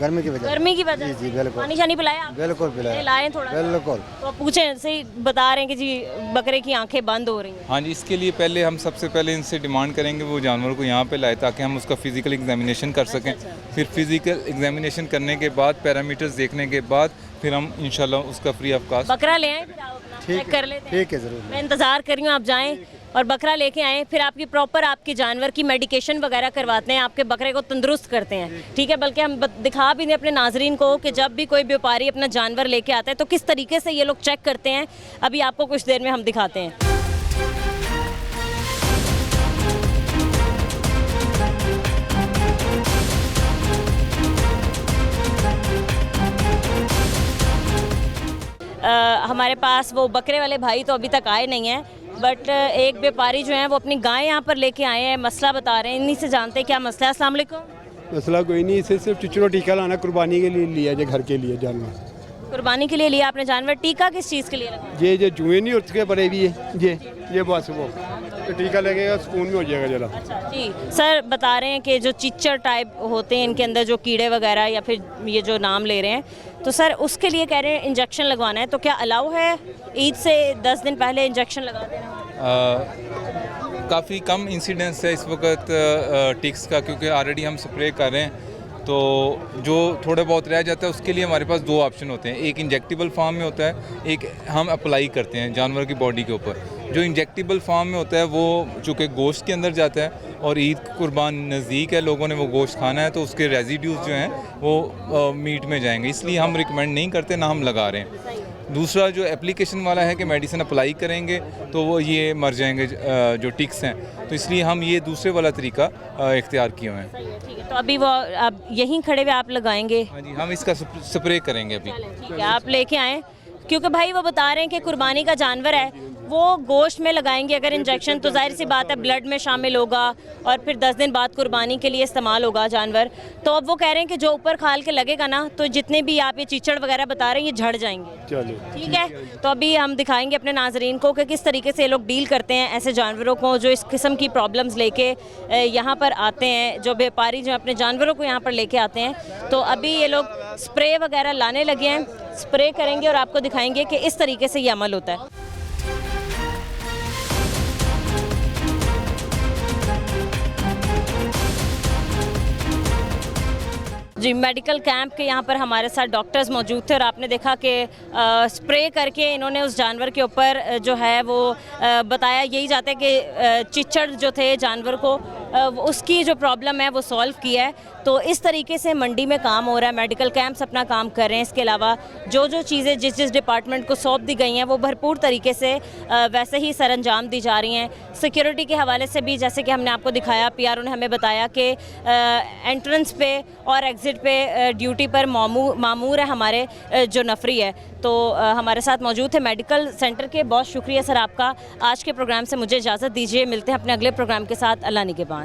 गर्मी की वजह। गर्मी की वजह? जी जी बिल्कुल। पानी शानी पिलाया? बिल्कुल पिलाया। लाए थोड़ा? बिल्कुल। तो पूछें, सही बता रहे हैं कि जी बकरे की आंखें बंद हो रही हैं। हाँ जी, इसके लिए पहले हम सबसे पहले इनसे डिमांड करेंगे वो जानवर को यहाँ पे लाए ताकि हम उसका फिजिकल एग्जामिनेशन कर सकें। फिर फिजिकल एग्जामिनेशन करने के बाद पैरामीटर्स देखने के बाद फिर हम इंशाल्लाह उसका फ्री ऑफ कास्ट बकरा ले आए, फिर आप अपना चेक कर लेते हैं। ठीक है ज़रूर। मैं इंतज़ार कर रही हूँ, आप जाएँ और बकरा लेके आएँ, फिर आपकी प्रॉपर आपके जानवर की मेडिकेशन वगैरह करवाते हैं, आपके बकरे को तंदुरुस्त करते हैं। ठीक है, बल्कि हम दिखा भी दें अपने नाजरीन को कि जब भी कोई व्यापारी अपना जानवर लेके आता है तो किस तरीके से ये लोग चेक करते हैं। अभी आपको कुछ देर में हम दिखाते हैं। हमारे पास वो बकरे वाले भाई तो अभी तक आए नहीं हैं, बट एक व्यापारी जो हैं वो अपनी गाय यहाँ पर लेके आए हैं, मसला बता रहे हैं, इन्हीं से जानते हैं क्या मसला है। अस्सलाम वालेकुम। मसला कोई नहीं, इसे सिर्फ चिचड़ो टीका लाना कुर्बानी के लिए लिया है, घर के लिए जानवर। कुर्बानी के लिए लिया आपने जानवर? टीका किस चीज़ के लिए लगा? ये जुए नहीं होते बड़े भी है, ये बस वो तो टीका लगेगा, सुकून में हो जाएगा जरा। अच्छा जी, सर बता रहे हैं कि जो चिच्चर टाइप होते हैं इनके अंदर जो कीड़े वगैरह या फिर ये जो नाम ले रहे हैं, तो सर उसके लिए कह रहे हैं इंजेक्शन लगवाना है, तो क्या अलाउ है ईद से 10 दिन पहले इंजेक्शन लगा देना? काफ़ी कम इंसिडेंस है इस वक्त टिक्स का, क्योंकि ऑलरेडी हम स्प्रे कर रहे हैं। तो जो थोड़ा बहुत रह जाता है उसके लिए हमारे पास दो ऑप्शन होते हैं, एक इंजेक्टेबल फॉर्म में होता है, एक हम अप्लाई करते हैं जानवर की बॉडी के ऊपर। जो इंजेक्टेबल फॉर्म में होता है वो चूँकि गोश्त के अंदर जाता है और ईद कुर्बान नज़दीक है, लोगों ने वो गोश्त खाना है, तो उसके रेजिड्यूज़ जो हैं वो मीट में जाएंगे, इसलिए हम रिकमेंड नहीं करते, ना हम लगा रहे हैं। दूसरा जो एप्लीकेशन वाला है कि मेडिसिन अप्लाई करेंगे तो वो ये मर जाएंगे जो टिक्स हैं, तो इसलिए हम ये दूसरे वाला तरीका इख्तियार किए हुए हैं। ठीक है, तो अभी वो अब यहीं खड़े हुए आप लगाएंगे? हाँ जी, हम इसका स्प्रे करेंगे अभी। ठीक है, आप लेके आएँ, क्योंकि भाई वो बता रहे हैं कि कुर्बानी का जानवर है, वो गोश्त में लगाएंगे अगर इंजेक्शन, तो जाहिर सी बात है ब्लड में शामिल होगा और फिर 10 दिन बाद कुर्बानी के लिए इस्तेमाल होगा जानवर। तो अब वो कह रहे हैं कि जो ऊपर खाल के लगेगा ना, तो जितने भी आप ये चीचड़ वगैरह बता रहे हैं ये झड़ जाएंगे। चलिए ठीक है, तो अभी हम दिखाएंगे अपने नाजरीन को कि किस तरीके से ये लोग डील करते हैं ऐसे जानवरों को जो इस किस्म की प्रॉब्लम्स लेके यहाँ पर आते हैं, जो व्यापारी जो अपने जानवरों को यहाँ पर लेके आते हैं। तो अभी ये लोग स्प्रे वगैरह लाने लगे हैं, स्प्रे करेंगे और आपको दिखाएंगे कि इस तरीके से ये अमल होता है। जी, मेडिकल कैंप के यहाँ पर हमारे साथ डॉक्टर्स मौजूद थे और आपने देखा कि स्प्रे करके इन्होंने उस जानवर के ऊपर जो है वो बताया, यही चाहते हैं कि चिच्चड़ जो थे जानवर को उसकी जो प्रॉब्लम है वो सॉल्व किया है। तो इस तरीके से मंडी में काम हो रहा है, मेडिकल कैंप्स अपना काम कर रहे हैं। इसके अलावा जो जो चीज़ें जिस डिपार्टमेंट को सौंप दी गई हैं वो भरपूर तरीके से वैसे ही सर अंजाम दी जा रही हैं। सिक्योरिटी के हवाले से भी जैसे कि हमने आपको दिखाया, पीआरओ ने हमें बताया कि एंट्रेंस पे और एग्ज़िट पे ड्यूटी पर मामूर है हमारे जो नफरी है। तो हमारे साथ मौजूद थे मेडिकल सेंटर के। बहुत शुक्रिया सर आपका। आज के प्रोग्राम से मुझे इजाज़त दीजिए, मिलते हैं अपने अगले प्रोग्राम के साथ। अल्लाह निगहबान।